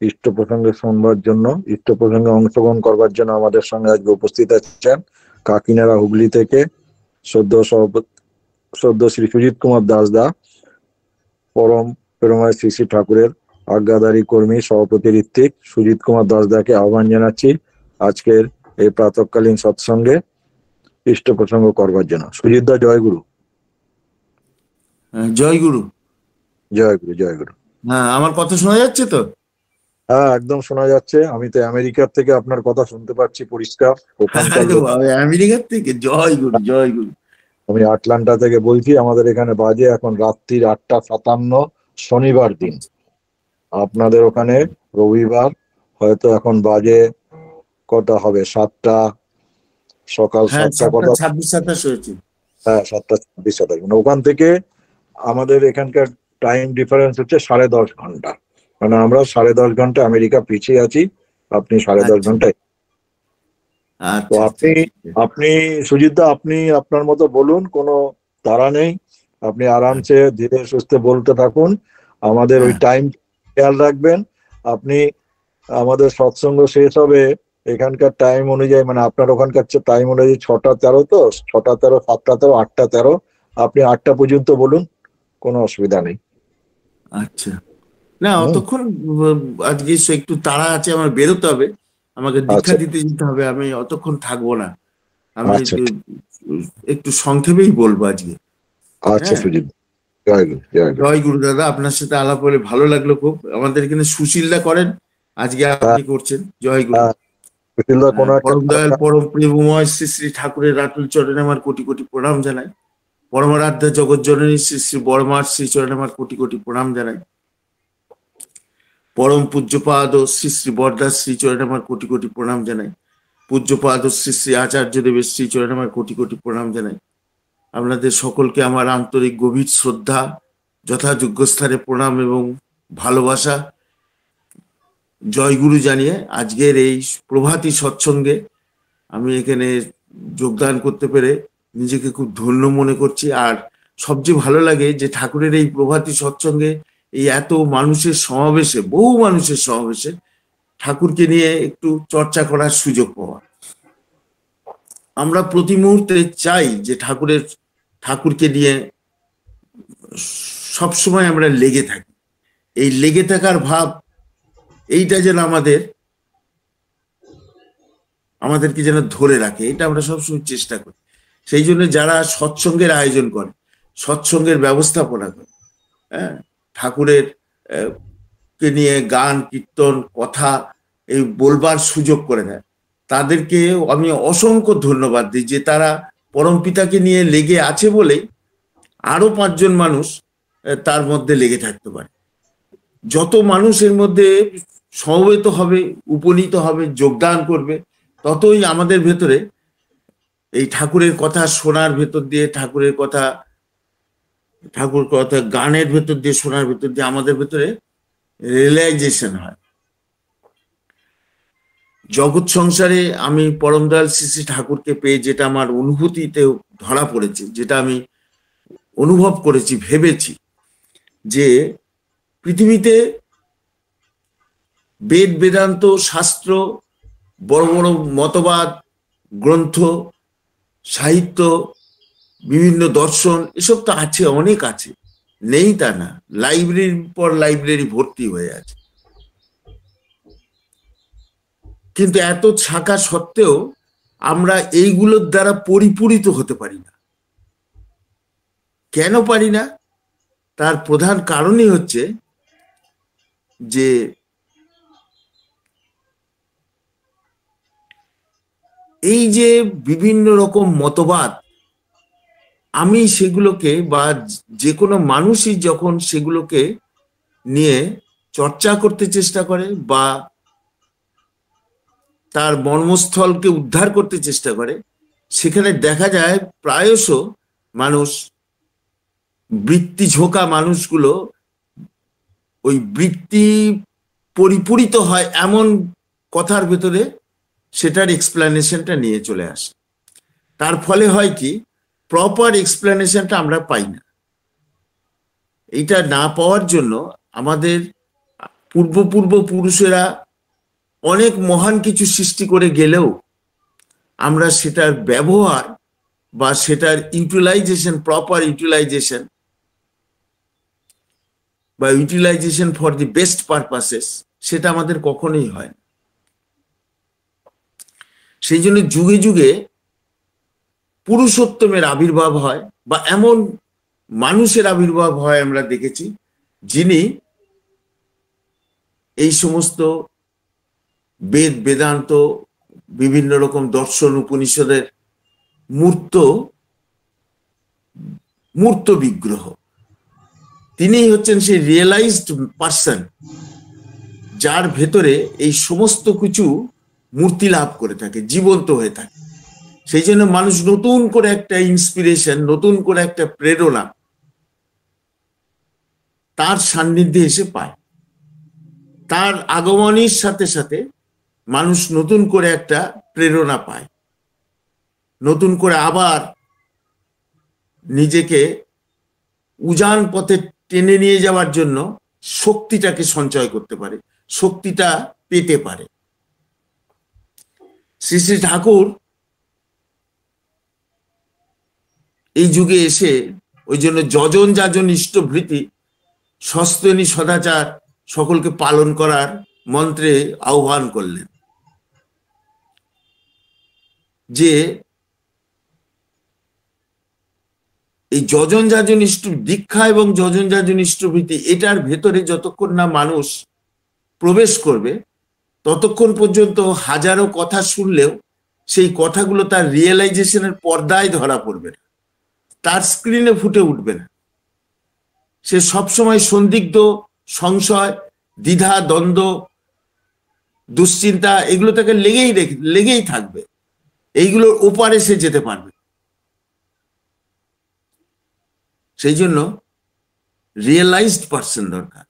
ইষ্ট প্রসঙ্গে শুনবার জন্য। ইষ্ট প্রসঙ্গে অংশগ্রহণ করবার জন্য আমাদের সঙ্গে আজকে উপস্থিত আছেন কাকিনাড়া হুগলি থেকে সদ্য শ্রী সুজিত কুমার দাসদা, পরম প্রেমময় শ্রী শ্রী ঠাকুরের আজ্ঞাধারী কর্মী সভাপতি ঋত্বিক সুজিত কুমার দাসদাকে আহ্বান জানাচ্ছি আজকের এই প্রাতঃকালীন সৎসঙ্গে ইষ্ট প্রসঙ্গ করবার জন্য। সুজিত দা, জয় গুরু। জয় গুরু। জয় গুরু, জয় গুরু। হ্যাঁ, আমার কথা শোনা যাচ্ছে তো? হ্যাঁ, একদম শোনা যাচ্ছে। আমি তো আমেরিকার থেকে আপনার কথা শুনতে পাচ্ছি পরিষ্কার। ওখানকার লোক। আমেরিকার থেকে? জয় গুরু, জয় গুরু। আমি আটলান্টা থেকে বলছি। আমাদের এখানে বাজে এখন রাত্রির 8:57, শনিবার দিন। আপনাদের ওখানে রবিবার, হয়তো এখন বাজে কটা হবে? 7টা, সকাল 7টা কটা? 26-27 হয়েছে। হ্যাঁ, 7:26। মানে ওখান থেকে আমাদের এখানকার টাইম ডিফারেন্স হচ্ছে 10.5 ঘন্টা। মানে আমরা 10.5 ঘন্টা আমেরিকা পিছিয়ে আছি, আপনি 10.5 ঘন্টায়। তো আপনি সুজিত দা, আপনি আপনার মতো বলুন, কোনো তাড়া নেই। আপনি আরামসে ধীরে সুস্থে বলতে থাকুন। আমাদের ওই টাইম খেয়াল রাখবেন। আপনি আমাদের সৎসঙ্গ শেষ হবে এখানকার টাইম অনুযায়ী, মানে আপনার ওখানকার টাইম অনুযায়ী 6:13, তো 6:13, 7:13, 8:13। আপনি 8টা পর্যন্ত বলুন, কোনো অসুবিধা নেই। আচ্ছা, না অতক্ষণ আজকে একটু তাড়া আছে, আমার বেরোতে হবে, আমাকে দীক্ষা দিতে যেতে হবে। আমি অতক্ষণ থাকবো না। আমি একটু সংক্ষেপেই বলবো আজকে। আচ্ছা সুজিত, জয় গুরু। জয় গুরু দাদা, আপনার সাথে আলাপ হলে ভালো লাগলো খুব। আমাদের এখানে সুশীলদা করেন, আজকে আপনি করছেন। জয় গুরু। পরম দয়াল পরম প্রেমময় শ্রী শ্রী ঠাকুরের রাতুল চরণে আমার কোটি কোটি প্রণাম জানাই। পরমারাধ্যা জগৎ জননী শ্রী শ্রী বড়মার শ্রী চরণে আমার কোটি কোটি প্রণাম জানাই। পরম পূজ্যপাদ শ্রী শ্রী বরদাস শ্রী চরণে আমার কোটি কোটি প্রণাম জানাই। পূজ্যপাদ শ্রী শ্রী আচার্য দেবের শ্রী চরণে আমার কোটি কোটি প্রণাম জানাই। আপনাদের সকলকে আমার আন্তরিক গভীর শ্রদ্ধা, যথাযোগ্য স্থানে প্রণাম এবং ভালোবাসা, জয়গুরু জানিয়ে আজকের এই প্রভাতী সৎসঙ্গে আমি এখানে যোগদান করতে পেরে নিজেকে খুব ধন্য মনে করছি। আর সবচেয়ে ভালো লাগে যে ঠাকুরের এই প্রভাতী সৎসঙ্গে এই এত মানুষের সমাবেশে, বহু মানুষের সমাবেশে ঠাকুরকে নিয়ে একটু চর্চা করার সুযোগ পাওয়া। আমরা প্রতি মুহূর্তে চাই যে ঠাকুরকে নিয়ে সবসময় আমরা লেগে থাকি। এই লেগে থাকার ভাব, এইটা যেন আমাদেরকে যেন ধরে রাখে, এটা আমরা সবসময় চেষ্টা করি। সেই জন্য যারা সৎসঙ্গের আয়োজন করে, সৎসঙ্গের ব্যবস্থাপনা করে, হ্যাঁ, ঠাকুরের কে নিয়ে গান কীর্তন কথা এই বলবার সুযোগ করে দেয়, তাদেরকে আমি অসংখ্য ধন্যবাদ দিই যে তারা পরমপিতাকে নিয়ে লেগে আছে বলে আরো 5 জন মানুষ তার মধ্যে লেগে থাকতে পারে। যত মানুষ এর মধ্যে সমবেত হবে, উপনীত হবে, যোগদান করবে, ততই আমাদের ভেতরে এই ঠাকুরের কথা শোনার ভেতর দিয়ে, ঠাকুর কথা গানের ভেতর দিয়ে, শোনার ভেতর দিয়ে আমাদের ভেতরে রিয়েলাইজেশন হয়। জগৎ সংসারে আমি পরমদয়াল শ্রী শ্রী ঠাকুরকে পেয়ে যেটা আমার অনুভূতিতে ধরা পড়েছে, যেটা আমি অনুভব করেছি, ভেবেছি যে পৃথিবীতে বেদ বেদান্ত শাস্ত্র, বড় বড় মতবাদ, গ্রন্থ, সাহিত্য, বিভিন্ন দর্শন, এসব তো আছে, অনেক আছে, নেই তা না। লাইব্রেরির পর লাইব্রেরি ভর্তি হয়ে আছে। কিন্তু এত থাকা সত্ত্বেও আমরা এইগুলোর দ্বারা পরিপূরিত হতে পারি না। কেন পারি না? তার প্রধান কারণই হচ্ছে যে এই যে বিভিন্ন রকম মতবাদ, আমি সেগুলোকে বা যে কোনো মানুষই যখন সেগুলোকে নিয়ে চর্চা করতে চেষ্টা করে বা তার মর্মস্থলকে উদ্ধার করতে চেষ্টা করে, সেখানে দেখা যায় প্রায়শ মানুষ, বৃত্তি ঝোঁকা মানুষগুলো ওই বৃত্তি পরিপূরিত হয় এমন কথার ভেতরে সেটার এক্সপ্লেনেশনটা নিয়ে চলে আসে। তার ফলে হয় কি, প্রপার এক্সপ্লেনেশনটা আমরা পাই না। এইটা না পাওয়ার জন্য আমাদের পূর্বপুরুষেরা অনেক মহান কিছু সৃষ্টি করে গেলেও আমরা সেটার ব্যবহার বা সেটার ইউটিলাইজেশন, প্রপার ইউটিলাইজেশন বা utilization for the best purposes, সেটা আমাদের কখনোই হয় না। সেই জন্য যুগে যুগে পুরুষোত্তমের আবির্ভাব হয় বা এমন মানুষের আবির্ভাব হয় আমরা দেখেছি, যিনি এই সমস্ত বেদ বেদান্ত, বিভিন্ন রকম দর্শন, উপনিষদের মূর্ত বিগ্রহ। তিনিই হচ্ছেন সেই রিয়েলাইজড পার্সন যার ভেতরে এই সমস্ত কিছু মূর্তি লাভ করে থাকে, জীবন্ত হয়ে থাকে। সেই জন্য মানুষ নতুন করে একটা ইন্সপিরেশন, নতুন করে একটা প্রেরণা তার সান্নিধ্যে এসে পায়। তার আগমনের সাথে সাথে মানুষ নতুন করে একটা প্রেরণা পায়, নতুন করে আবার নিজেকে উজান পথে টেনে নিয়ে যাওয়ার জন্য শক্তিটাকে সঞ্চয় করতে পারে, শক্তিটা পেতে পারে। শ্রী শ্রী ঠাকুর এই যুগে এসে ওই জন্য যজন যাজন ইষ্টভৃতি সস্তনী সদাচার সকলকে পালন করার মন্ত্রে আহ্বান করলেন, যে এই যজন যাজন ইষ্ট দীক্ষা এবং যজন যাজন ইষ্টভৃতি, এটার ভেতরে যতক্ষণ না মানুষ প্রবেশ করবে ততক্ষণ পর্যন্ত হাজারো কথা শুনলেও সেই কথাগুলো তার রিয়েলাইজেশনের পর্দায় ধরা পড়বে না, তার স্ক্রিনে ফুটে উঠবে না। সে সবসময় সন্দিগ্ধ, সংশয়, দ্বিধা, দ্বন্দ্ব, দুশ্চিন্তা, এগুলো তাকে লেগেই থাকবে। এইগুলোর ওপারে সে যেতে পারবে। সেই জন্য রিয়েলাইজড পার্সন দরকার।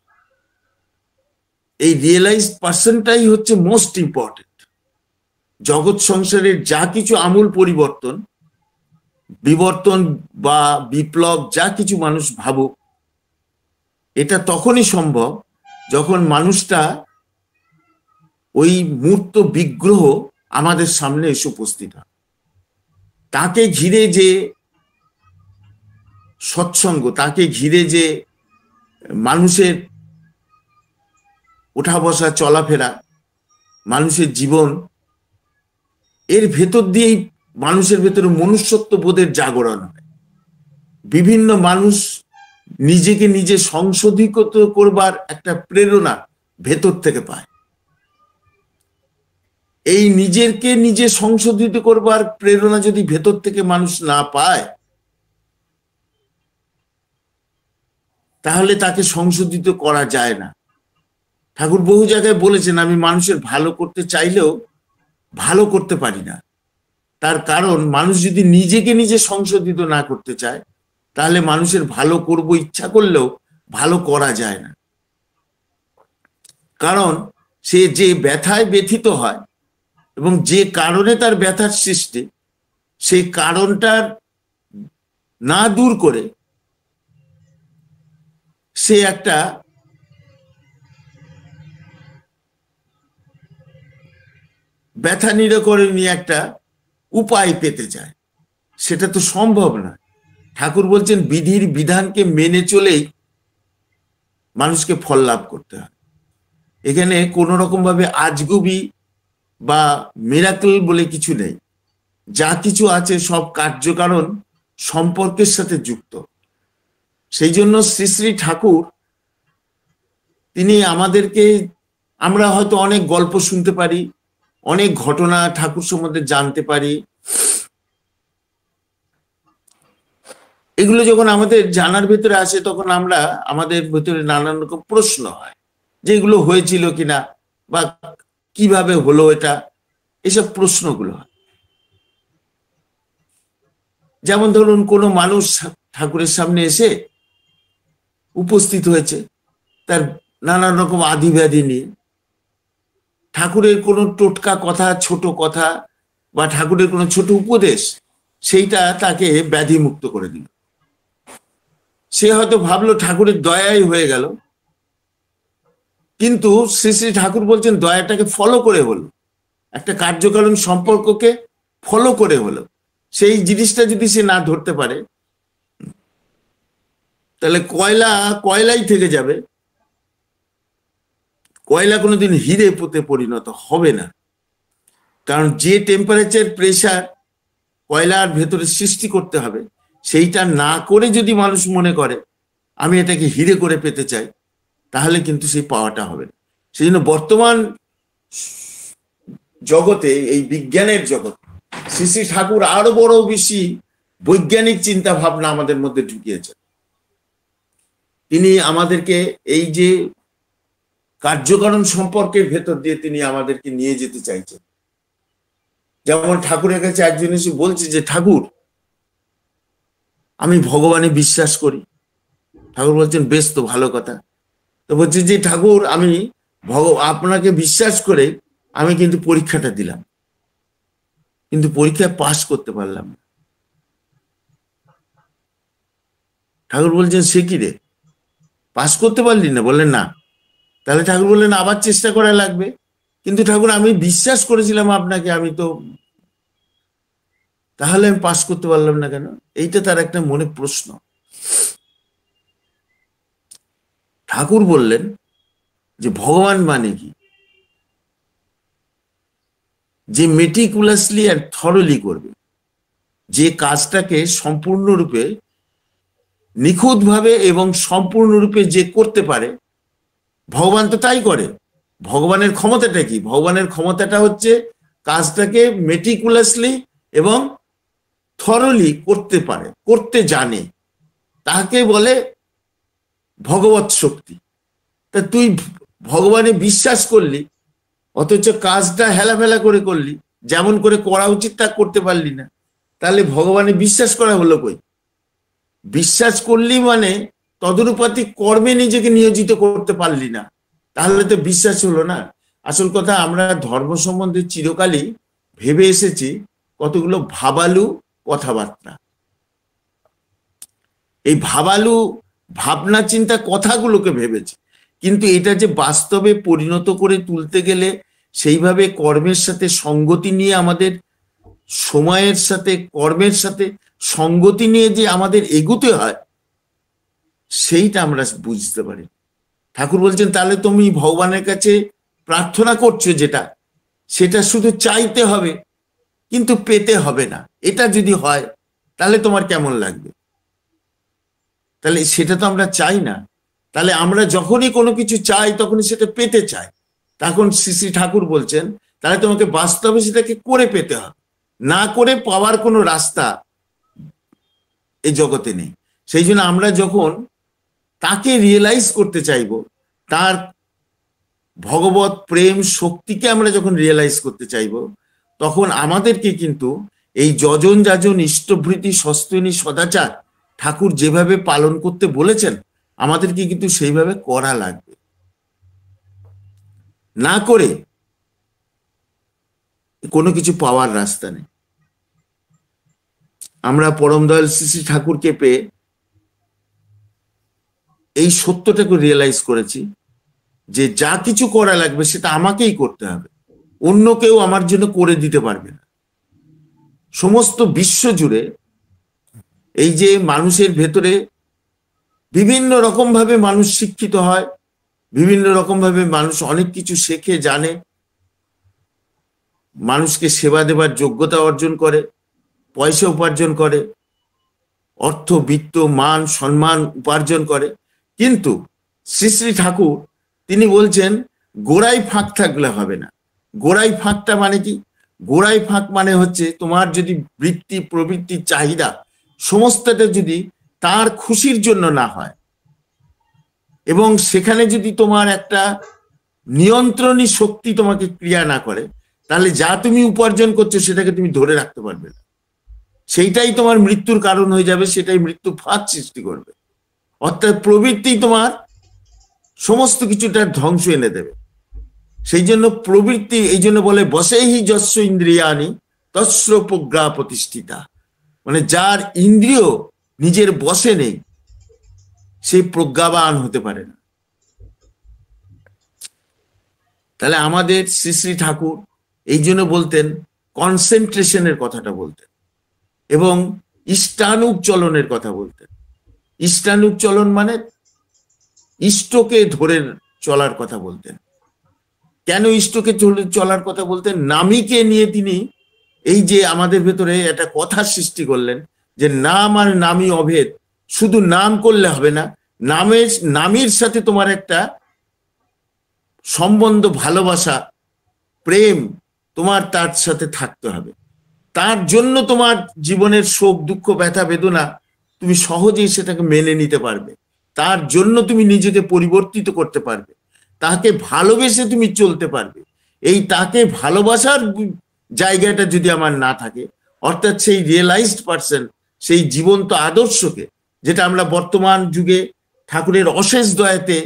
এই রিয়েলাইজড পার্সনটাই হচ্ছে মোস্ট ইম্পর্টেন্ট। জগৎ সংসারের যা কিছু আমূল বিবর্তন বা বিপ্লব যা কিছু মানুষ ভাবুক, এটা তখনই সম্ভব যখন মানুষটা ওই মূর্ত বিগ্রহ আমাদের সামনে এসে উপস্থিত হয়। তাকে ঘিরে যে সৎসঙ্গ, তাকে ঘিরে যে মানুষের ওঠা বসা, চলাফেরা, মানুষের জীবন, এর ভেতর দিয়েই মানুষের ভেতরে মনুষ্যত্ব বোধের জাগরণ হয়। বিভিন্ন মানুষ নিজেকে নিজে সংশোধিত করবার একটা প্রেরণা ভেতর থেকে পায়। এই নিজেকে নিজে সংশোধিত করবার প্রেরণা যদি ভেতর থেকে মানুষ না পায়, তাহলে তাকে সংশোধিত করা যায় না। ঠাকুর বহু জায়গায় বলেছেন, আমি মানুষের ভালো করতে চাইলেও ভালো করতে পারি না। তার কারণ, মানুষ যদি নিজেকে নিজে সংশোধিত না করতে চায়, তাহলে মানুষের ভালো করব ইচ্ছা করলেও ভালো করা যায় না। কারণ সে যে ব্যথায় ব্যথিত হয়, এবং যে কারণে তার ব্যথার সৃষ্টি, সেই কারণটার না দূর করে সে একটা ব্যথা নিরাকরণী একটা উপায় পেতে চায়, সেটা তো সম্ভব না। ঠাকুর বলছেন বিধির বিধানকে মেনে চলেই মানুষকে ফল লাভ করতে হয়। এখানে কোনো রকম ভাবে আজগুবি বা মিরাকল বলে কিছু নেই। যা কিছু আছে সব কার্যকারণ সম্পর্কের সাথে যুক্ত। সেই জন্য শ্রী শ্রী ঠাকুর তিনি আমাদেরকে, আমরা হয়তো অনেক গল্প শুনতে পারি, অনেক ঘটনা ঠাকুর সম্বন্ধে জানতে পারি, এগুলো যখন আমাদের জানার ভেতরে আসে তখন আমরা আমাদের ভেতরে নানান রকম প্রশ্ন হয় যে এগুলো হয়েছিল কিনা বা কিভাবে হলো এটা, এসব প্রশ্নগুলো হয়। যেমন ধরুন কোনো মানুষ ঠাকুরের সামনে এসে উপস্থিত হয়েছে তার নানান রকম আদি ব্যাধি নিয়ে, ঠাকুরের কোনো টোটকা কথা, ছোট কথা বা ঠাকুরের কোনো ছোট উপদেশ সেইটা তাকে ব্যাধি মুক্ত করে দিল। সে হয়তো ভাবলো ঠাকুরের দয়াই হয়ে গেল, কিন্তু শ্রী শ্রী ঠাকুর বলছেন দয়াটাকে ফলো করে হলো, একটা কার্যকারণ সম্পর্ককে ফলো করে হলো। সেই জিনিসটা যদি সে না ধরতে পারে তাহলে কয়লাই থেকে যাবে, কয়লা কোনোদিন হিরে পুঁতে পরিণত হবে না। কারণ যে টেম্পারেচার প্রেসার কয়লার ভেতরে সৃষ্টি করতে হবে সেইটা না করে যদি মানুষ মনে করে আমি এটাকে হিরে করে পেতে চাই, তাহলে কিন্তু সেই পাওয়াটা হবে না। সেই জন্য বর্তমান জগতে, এই বিজ্ঞানের জগৎ, শ্রী শ্রী ঠাকুর আরো বড় বেশি বৈজ্ঞানিক চিন্তা ভাবনা আমাদের মধ্যে ঢুকিয়েছেন। তিনি আমাদেরকে এই যে কার্যকারণ সম্পর্কের ভেতর দিয়ে তিনি আমাদেরকে নিয়ে যেতে চাইছেন। যেমন ঠাকুরের কাছে একজন এসে বলছে যে ঠাকুর আমি ভগবানে বিশ্বাস করি। ঠাকুর বলছেন বেশ, তো ভালো কথা। তো বলছে যে ঠাকুর আমি আপনাকে বিশ্বাস করে আমি কিন্তু পরীক্ষাটা দিলাম, কিন্তু পরীক্ষায় পাশ করতে পারলাম না। ঠাকুর বলছেন সে কি রে, পাশ করতে পারলি না? বললেন না। তাহলে ঠাকুর বললেন আবার চেষ্টা করা লাগবে। কিন্তু ঠাকুর আমি বিশ্বাস করেছিলাম আপনাকে, আমি তো, তাহলে আমি পাশ করতে পারলাম না কেন? এইটা তার একটা মনে প্রশ্ন। ঠাকুর বললেন যে ভগবান মানে কি, যে মেটিকুলাসলি আর থরলি করবে, যে কাজটাকে সম্পূর্ণরূপে নিখুঁতভাবে এবং সম্পূর্ণরূপে যে করতে পারে, ভগবান তো তাই করে। ভগবানের ক্ষমতাটা কি? ভগবানের ক্ষমতাটা হচ্ছে কাজটাকে মেটিকুলাসলি এবং থরলি করতে পারে, করতে জানে, তাকে বলে ভগবৎ শক্তি। তা তুই ভগবানে বিশ্বাস করলি অথচ কাজটা হেলাফেলা করে করলি, যেমন করে করা উচিত তা করতে পারলি না, তাহলে ভগবানে বিশ্বাস করা হলো কই? বিশ্বাস করলি মানে তদনুপাতিক কর্মে নিজেকে নিয়োজিত করতে পারলি না, তাহলে তো বিশ্বাস হলো না। আসল কথা, আমরা ধর্ম সম্বন্ধে চিরকালই ভেবে এসেছি কতগুলো ভাবালু কথাবার্তা। এই ভাবালু ভাবনা চিন্তা কথাগুলোকে ভেবেছে, কিন্তু এটা যে বাস্তবে পরিণত করে তুলতে গেলে সেইভাবে কর্মের সাথে সঙ্গতি নিয়ে, আমাদের সময়ের সাথে কর্মের সাথে সঙ্গতি নিয়ে যে আমাদের এগুতে হয়, সেইটা আমরা বুঝতে পারি। ঠাকুর বলছেন তাহলে তুমি ভগবানের কাছে প্রার্থনা করছো যেটা, সেটা শুধু চাইতে হবে কিন্তু পেতে হবে না। এটা যদি হয় তাহলে তোমার কেমন লাগবে? তাহলে সেটা তো আমরা চাই না। তাহলে আমরা যখনই কোনো কিছু চাই তখনই সেটা পেতে চাই। তখন শ্রী শ্রী ঠাকুর বলছেন তাহলে তোমাকে বাস্তবে সেটাকে করে পেতে হবে, না করে পাওয়ার কোনো রাস্তা এই জগতে নেই। সেই জন্য আমরা যখন তাকে রিয়েলাইজ করতে চাইব, তার ভগবত প্রেম শক্তিকে আমরা যখন রিয়েলাইজ করতে চাইব, তখন আমাদেরকে কিন্তু এই যজন যাজন ইষ্টভৃতি সস্তনী সদাচার ঠাকুর যেভাবে পালন করতে বলেছেন, আমাদেরকে কিন্তু সেইভাবে করা লাগবে। না করে কোনো কিছু পাওয়ার রাস্তা নেই। আমরা পরম দয়াল শ্রী শ্রী ঠাকুরকে পেয়ে এই সত্যটাকে রিয়েলাইজ করেছি যে যা কিছু করা লাগবে সেটা আমাকেই করতে হবে, অন্য কেউ আমার জন্য করে দিতে পারবে না। সমস্ত বিশ্ব জুড়ে এই যে মানুষের ভেতরে বিভিন্ন রকম ভাবে মানুষ শিক্ষিত হয়, বিভিন্ন রকম ভাবে মানুষ অনেক কিছু শেখে, জানে, মানুষকে সেবা দেবার যোগ্যতা অর্জন করে, পয়সা উপার্জন করে, অর্থ বিত্ত মান সম্মান উপার্জন করে। কিন্তু শ্রী শ্রী ঠাকুর তিনি বলছেন গোড়ায় ফাঁক থাকলে হবে না। গোড়ায় ফাঁকটা মানে কি? গোড়ায় ফাঁক মানে হচ্ছে তোমার যদি বৃত্তি প্রবৃত্তি চাহিদা সমস্তটা যদি তার খুশির জন্য না হয়, এবং সেখানে যদি তোমার একটা নিয়ন্ত্রণী শক্তি তোমাকে ক্রিয়া না করে, তাহলে যা তুমি উপার্জন করছো সেটাকে তুমি ধরে রাখতে পারবে না। সেইটাই তোমার মৃত্যুর কারণ হয়ে যাবে, সেটাই মৃত্যু ফাঁদ সৃষ্টি করবে। অর্থাৎ প্রবৃত্তি তোমার সমস্ত কিছুটার ধ্বংস এনে দেবে। সেই জন্য প্রবৃত্তি, এই জন্য বলে বসেহি যস্য ইন্দ্রিয়ানি তস্য প্রজ্ঞা প্রতিষ্ঠিতা, মানে যার ইন্দ্রিয় নিজের বশে নেই সেই প্রজ্ঞাবান হতে পারে না। তাহলে আমাদের শ্রী শ্রী ঠাকুর এই জন্য বলতেন কনসেন্ট্রেশনের কথাটা বলতেন, এবং ইষ্টানুগ চলনের কথা বলতেন। ইষ্টানুগ চলন মানে ইষ্টকে ধরে চলার কথা বলতেন। কেন ইষ্টকে চলার কথা বলতেন? নামীকে নিয়ে তিনি এই যে আমাদের ভেতরে একটা কথা সৃষ্টি করলেন যে নাম আর নামী অভেদ। শুধু নাম করলে হবে না, নামীর সাথে তোমার একটা সম্বন্ধ, ভালোবাসা, প্রেম তোমার তার সাথে থাকতে হবে। তার জন্য তোমার জীবনের শোক দুঃখ ব্যথা বেদনা তুমি সহজেই সেটাকে মেনে নিতে পারবে, তার জন্য তুমি নিজেকে পরিবর্তিত করতে পারবে, তাকে ভালোবেসে তুমি চলতে পারবে। এই তাকে ভালোবাসার জায়গাটা যদি আমার না থাকে, অর্থাৎ সেই রিয়েলাইজড পার্সন, সেই জীবন্ত আদর্শকে, যেটা আমরা বর্তমান যুগে ঠাকুরের অশেষ দয়াতে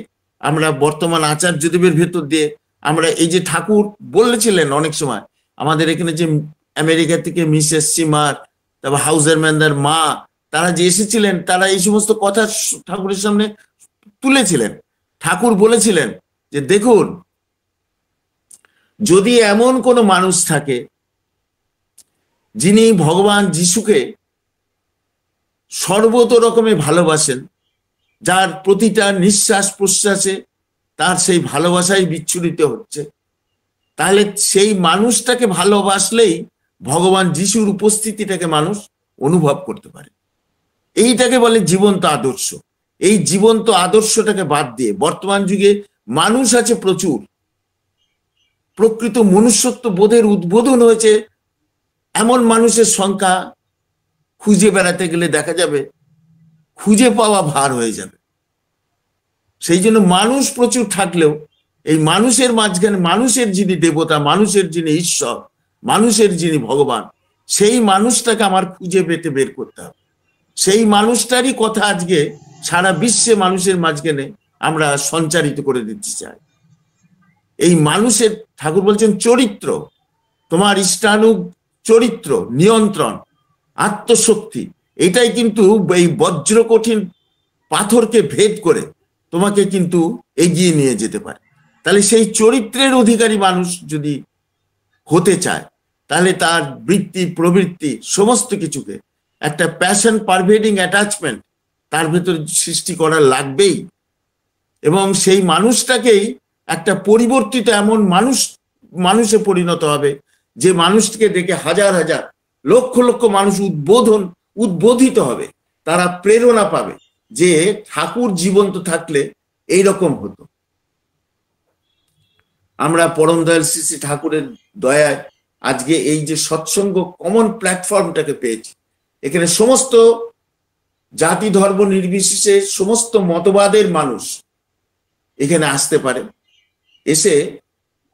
আমরা বর্তমান আচার্যদেবের ভেতর দিয়ে আমরা এই যে ঠাকুর বলেছিলেন অনেক সময় আমাদের এখানে যে আমেরিকা থেকে মিসেস সিমার, তারপর হাউজার ম্যানদার মা, তারা যে এসেছিলেন, তারা এই সমস্ত কথা ঠাকুরের সামনে তুলেছিলেন। ঠাকুর বলেছিলেন যে দেখুন, যদি এমন কোনো মানুষ থাকে যিনি ভগবান যিশুকে সর্বত রকমে ভালোবাসেন, যার প্রতিটা নিঃশ্বাস প্রশ্বাসে তার সেই ভালোবাসাই বিচ্ছুরিত হচ্ছে, তাহলে সেই মানুষটাকে ভালোবাসলেই ভগবান যিশুর উপস্থিতিটাকে মানুষ অনুভব করতে পারে। এইটাকে বলে জীবন্ত আদর্শ। এই জীবন্ত আদর্শটাকে বাদ দিয়ে বর্তমান যুগে মানুষ আছে প্রচুর, প্রকৃত মনুষ্যত্ব বোধের উদ্বোধন হয়েছে এমন মানুষের সংখ্যা খুঁজে বেড়াতে গেলে দেখা যাবে খুঁজে পাওয়া ভার হয়ে যাবে। সেই জন্য মানুষ প্রচুর থাকলেও এই মানুষের মাঝখানে মানুষের যিনি দেবতা, মানুষের যিনি ঈশ্বর, মানুষের যিনি ভগবান, সেই মানুষটাকে আমার খুঁজে পেতে বের করতে হবে। সেই মানুষটারই কথা আজকে সারা বিশ্বে মানুষের মাঝখানে আমরা সঞ্চারিত করে দিতে চাই। এই মানুষের, ঠাকুর বলছেন চরিত্র, তোমার ইষ্টানুগ চরিত্র, নিয়ন্ত্রণ, আত্মশক্তি, এটাই কিন্তু এই বজ্র কঠিন পাথরকে ভেদ করে তোমাকে কিন্তু এগিয়ে নিয়ে যেতে পারে। তাহলে সেই চরিত্রের অধিকারী মানুষ যদি হতে চায়, তাহলে তার বৃত্তি প্রবৃত্তি সমস্ত কিছুকে একটা প্যাশন পারভেডিং অ্যাটাচমেন্ট তার ভেতর সৃষ্টি করা লাগবেই, এবং সেই মানুষটাকেই একটা পরিবর্তিত এমন মানুষে পরিণত হবে যে মানুষটিকে দেখে হাজার হাজার লক্ষ লক্ষ মানুষ উদ্বোধিত হবে, তারা প্রেরণা পাবে যে ঠাকুর জীবন্ত থাকলে এইরকম হতো। আমরা পরম দয়াল শ্রী শ্রী ঠাকুরের দয়ায় আজকে এই যে সৎসঙ্গ কমন প্ল্যাটফর্মটাকে পেয়েছি, এখানে সমস্ত জাতি ধর্ম নির্বিশেষে সমস্ত মতবাদের মানুষ এখানে আসতে পারে, এসে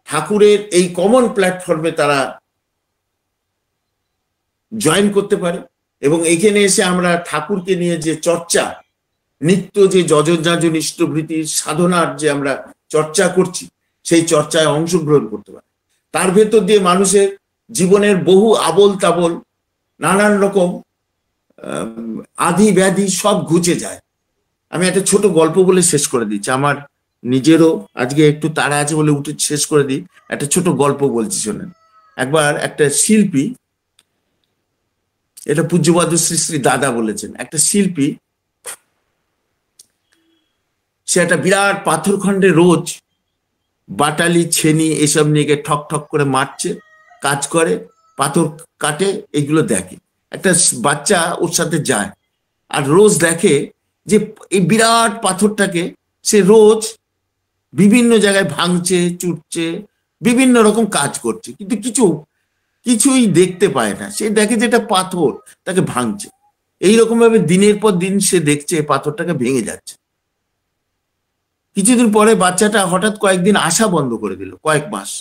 ঠাকুরের এই কমন প্ল্যাটফর্মে তারা জয়েন করতে পারে, এবং এখানে এসে আমরা ঠাকুরকে নিয়ে যে চর্চা, নিত্য যে যজন ইষ্টভৃতির সাধনার যে আমরা চর্চা করছি, সেই চর্চায় অংশগ্রহণ করতে পারে। তার ভেতর দিয়ে মানুষের জীবনের বহু আবোল তাবোল, নানান রকম আধি ব্যাধি সব ঘুচে যায়। আমি একটা ছোট গল্প বলে শেষ করে দিচ্ছি, আমার নিজেরও আজকে একটু তাড়া আছে বলে উঠে শেষ করে দিই। একটা ছোট গল্প বলছি শোনেন। একবার একটা শিল্পী, এটা পূজ্যপাদ শ্রী শ্রী দাদা বলেছেন, একটা শিল্পী সে একটা বিরাট পাথর খণ্ডে রোজ বাটালি ছেনি এসব নিয়ে ঠক ঠক করে মারছে, কাজ করে, পাথর কাটে, এগুলো দেখে। একটা বাচ্চা ওর সাথে যায় আর রোজ দেখে যে এই বিরাট পাথরটাকে সে রোজ বিভিন্ন জায়গায় ভাঙছে, চুটছে, বিভিন্ন রকম কাজ করছে, কিন্তু কিছুই দেখতে পায় না। সে দেখে যে এটা পাথর, তাকে ভাঙছে। এইরকম ভাবে দিনের পর দিন সে দেখছে পাথরটাকে ভেঙে যাচ্ছে। কিছুদিন পরে বাচ্চাটা হঠাৎ কয়েকদিন আসা বন্ধ করে দিল, কয়েক মাস।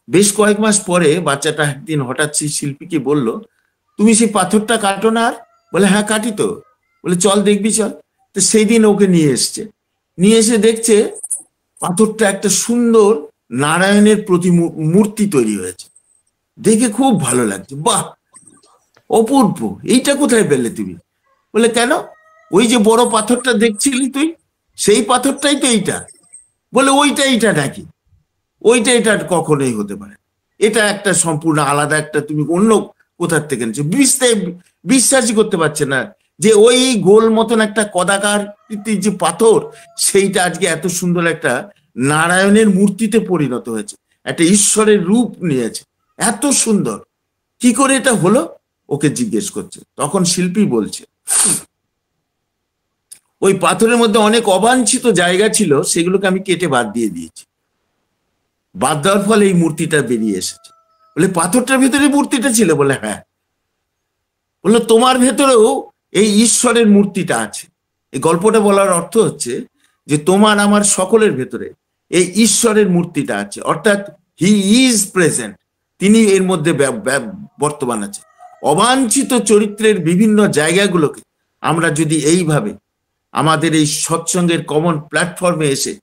বেশ কয়েক মাস পরে বাচ্চাটা একদিন হঠাৎ সেই শিল্পীকে বলল, তুমি সেই পাথরটা কাটো না আর? বলে, হ্যাঁ কাটি তো। বলে, চল দেখবি, চল। তো সেই দিন ওকে নিয়ে এসছে, নিয়ে এসে দেখছে পাথরটা একটা সুন্দর নারায়ণের মূর্তি তৈরি হয়েছে। দেখে খুব ভালো লাগছে, বাহ অপূর্ব, এইটা কোথায় পেলে তুমি? বলে, কেন? ওই যে বড় পাথরটা দেখছিলি তুই, সেই পাথরটাই তো এইটা। বলে, ওইটা এইটা নাকি? ওইটা এটা কখনোই হতে পারে, এটা একটা সম্পূর্ণ আলাদা, একটা তুমি অন্য কোথার থেকে নিচ্ছ। বিশ্বাসই করতে পারছে না যে ওই গোল মতন একটা কদাকার যে পাথর, সেইটা আজকে এত সুন্দর একটা নারায়ণের মূর্তিতে পরিণত হয়েছে, একটা ঈশ্বরের রূপ নিয়েছে, এত সুন্দর। কি করে এটা হলো? ওকে জিজ্ঞেস করছে। তখন শিল্পী বলছে, ওই পাথরের মধ্যে অনেক অবাঞ্ছিত জায়গা ছিল, সেগুলোকে আমি কেটে বাদ দিয়ে দিয়েছি। বাদ দেওয়ার ফলে এই মূর্তিটা বেরিয়ে এসেছে। বলে, পাথরটার ভেতরে মূর্তিটা ছিল? বলে, হ্যাঁ। বললো, তোমার ভেতরেও এই ঈশ্বরের মূর্তিটা আছে। এই গল্পটা বলার অর্থ হচ্ছে যে তোমার আমার সকলের ভেতরে এই ঈশ্বরের মূর্তিটা আছে, অর্থাৎ হি ইজ প্রেজেন্ট, তিনি এর মধ্যে বর্তমান আছে। অবাঞ্ছিত চরিত্রের বিভিন্ন জায়গাগুলোকে আমরা যদি এইভাবে আমাদের এই সৎসঙ্গের কমন প্ল্যাটফর্মে এসে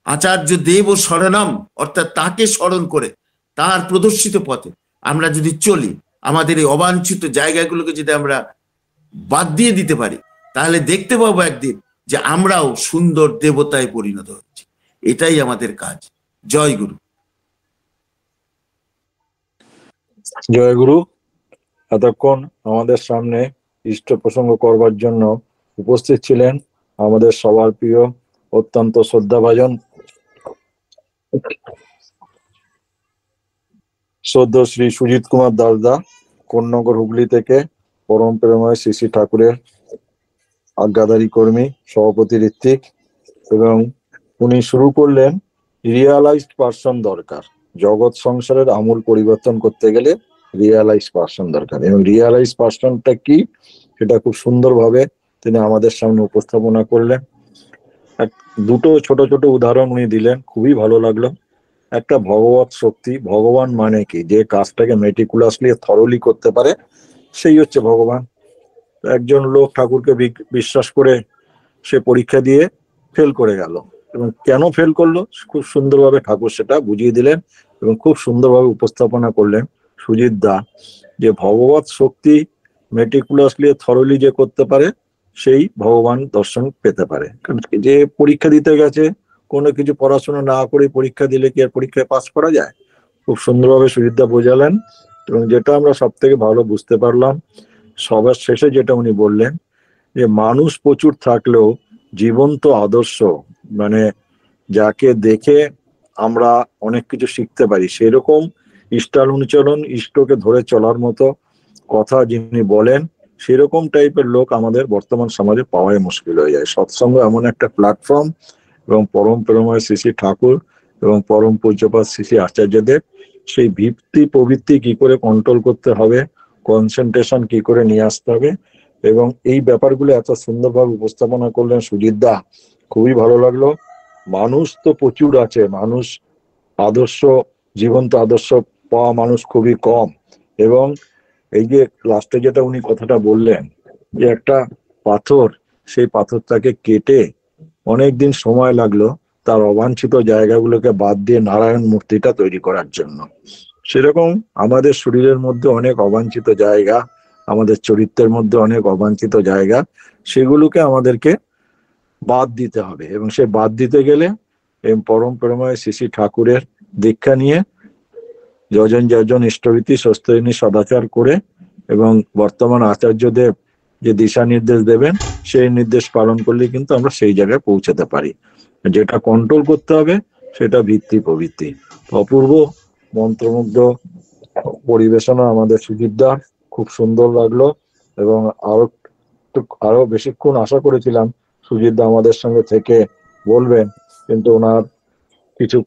আচার্য দেব শরণম, অর্থাৎ তাকে স্মরণ করে তার প্রদর্শিত পথে আমরা যদি চলি, আমাদের এই অবাঞ্ছিত জায়গাগুলোকে যদি আমরা বাদ দিয়ে দিতে পারি, তাহলে দেখতে পাবো একদিন যে আমরাও সুন্দর দেবতায় পরিণত হচ্ছি। এটাই আমাদের কাজ। জয় গুরু। জয় গুরু। এতক্ষণ আমাদের সামনে ইষ্ট প্রসঙ্গ করবার জন্য উপস্থিত ছিলেন আমাদের সবার প্রিয়, অত্যন্ত শ্রদ্ধাভাজন শ্রদ্ধা শ্রী সুজিত কুমার দাসদা, কোন্নগর হুগলি থেকে, পরম প্রেমময় শ্রী শ্রী ঠাকুরের আজ্ঞাধারী কর্মী, সভাপতি ঋত্বিক। এবং উনি শুরু করলেন, রিয়ালাইজড পার্সন দরকার, জগৎ সংসারের আমূল পরিবর্তন করতে গেলে রিয়ালাইজ পার্সন দরকার। এবং রিয়ালাইজ পার্সনটা কি, সেটা খুব সুন্দরভাবে তিনি আমাদের সামনে উপস্থাপনা করলেন। দুটো ছোট ছোট উদাহরণ উনি দিলেন, খুবই ভালো লাগলো। একটা ভগবত শক্তি, ভগবান মানে কি, যে কাজটাকে মেটিকুলাসলি থরলি করতে পারে, সেই হচ্ছে ভগবান। একজন লোক ঠাকুরকে বিশ্বাস করে সে পরীক্ষা দিয়ে ফেল করে গেল, এবং কেন ফেল করলো খুব সুন্দরভাবে ঠাকুর সেটা বুঝিয়ে দিলেন এবং খুব সুন্দরভাবে উপস্থাপনা করলেন সুজিত দা, যে ভগবত শক্তি মেটিকুলাসলি থরলি যে করতে পারে, সেই ভগবান দর্শন পেতে পারে। কারণ যে পরীক্ষা দিতে গেছে, কোনো কিছু পড়াশোনা না করে পরীক্ষা দিলে কি আর পরীক্ষায় পাস করা যায়? খুব সুন্দরভাবে সুজিতদা বোঝালেন। এবং যেটা আমরা সব থেকে ভালো বুঝতে পারলাম, সবার শেষে যেটা উনি বললেন, যে মানুষ প্রচুর থাকলেও জীবন্ত আদর্শ, মানে যাকে দেখে আমরা অনেক কিছু শিখতে পারি, সেরকম ইষ্টানুচরণ, ইষ্টকে ধরে চলার মতো কথা যিনি বলেন, সেরকম টাইপের লোক আমাদের বর্তমান সমাজে পাওয়াই মুশকিল হয়ে যায়। সৎসঙ্গ এমন একটা প্ল্যাটফর্ম, এবং পরম প্রেমময় শ্রী শ্রী ঠাকুর এবং পরম পূজ্যপাদ শ্রী শ্রী আচার্যদেব সেই ভিত্তি প্রবৃত্তি কি করে কন্ট্রোল করতে হবে, কনসেন্ট্রেশন কি করে নিয়ে আসতে হবে, এবং এই ব্যাপারগুলো এত সুন্দরভাবে উপস্থাপনা করলেন সুজিত দা, খুবই ভালো লাগলো। মানুষ তো প্রচুর আছে, মানুষ আদর্শ, জীবন্ত আদর্শ পাওয়া মানুষ খুবই কম। এবং এই যে লাস্টে যেটা উনি কথাটা বললেন, যে একটা পাথর, সেই পাথরটাকে কেটে অনেকদিন সময় লাগলো, তার অবাঞ্ছিত জায়গাগুলোকে বাদ দিয়ে নারায়ণ মূর্তিটা তৈরি করার জন্য। সেরকম আমাদের শরীরের মধ্যে অনেক অবাঞ্ছিত জায়গা, আমাদের চরিত্রের মধ্যে অনেক অবাঞ্ছিত জায়গা, সেগুলোকে আমাদেরকে বাদ দিতে হবে। এবং সে বাদ দিতে গেলে এই পরম প্রেমময় শ্রী শ্রী ঠাকুরের দীক্ষা নিয়ে যজন যজন ইষ্টভীতি স্বস্তিনী সদাচার করে এবং বর্তমান আচার্যদেব যে দিশা নির্দেশ দেবেন সেই নির্দেশ পালন করলে কিন্তু আমরা সেই জায়গায় পৌঁছাতে পারি। যেটা কন্ট্রোল করতে হবে সেটা ভিত্তি প্রবৃত্তি। অপূর্ব মন্ত্রমুগ্ধ পরিবেশনা আমাদের সুজিতদার, খুব সুন্দর লাগলো। এবং আরো বেশিক্ষণ আশা করেছিলাম সুজিতদা আমাদের সঙ্গে থেকে বলবেন, কিন্তু ওনার কিছু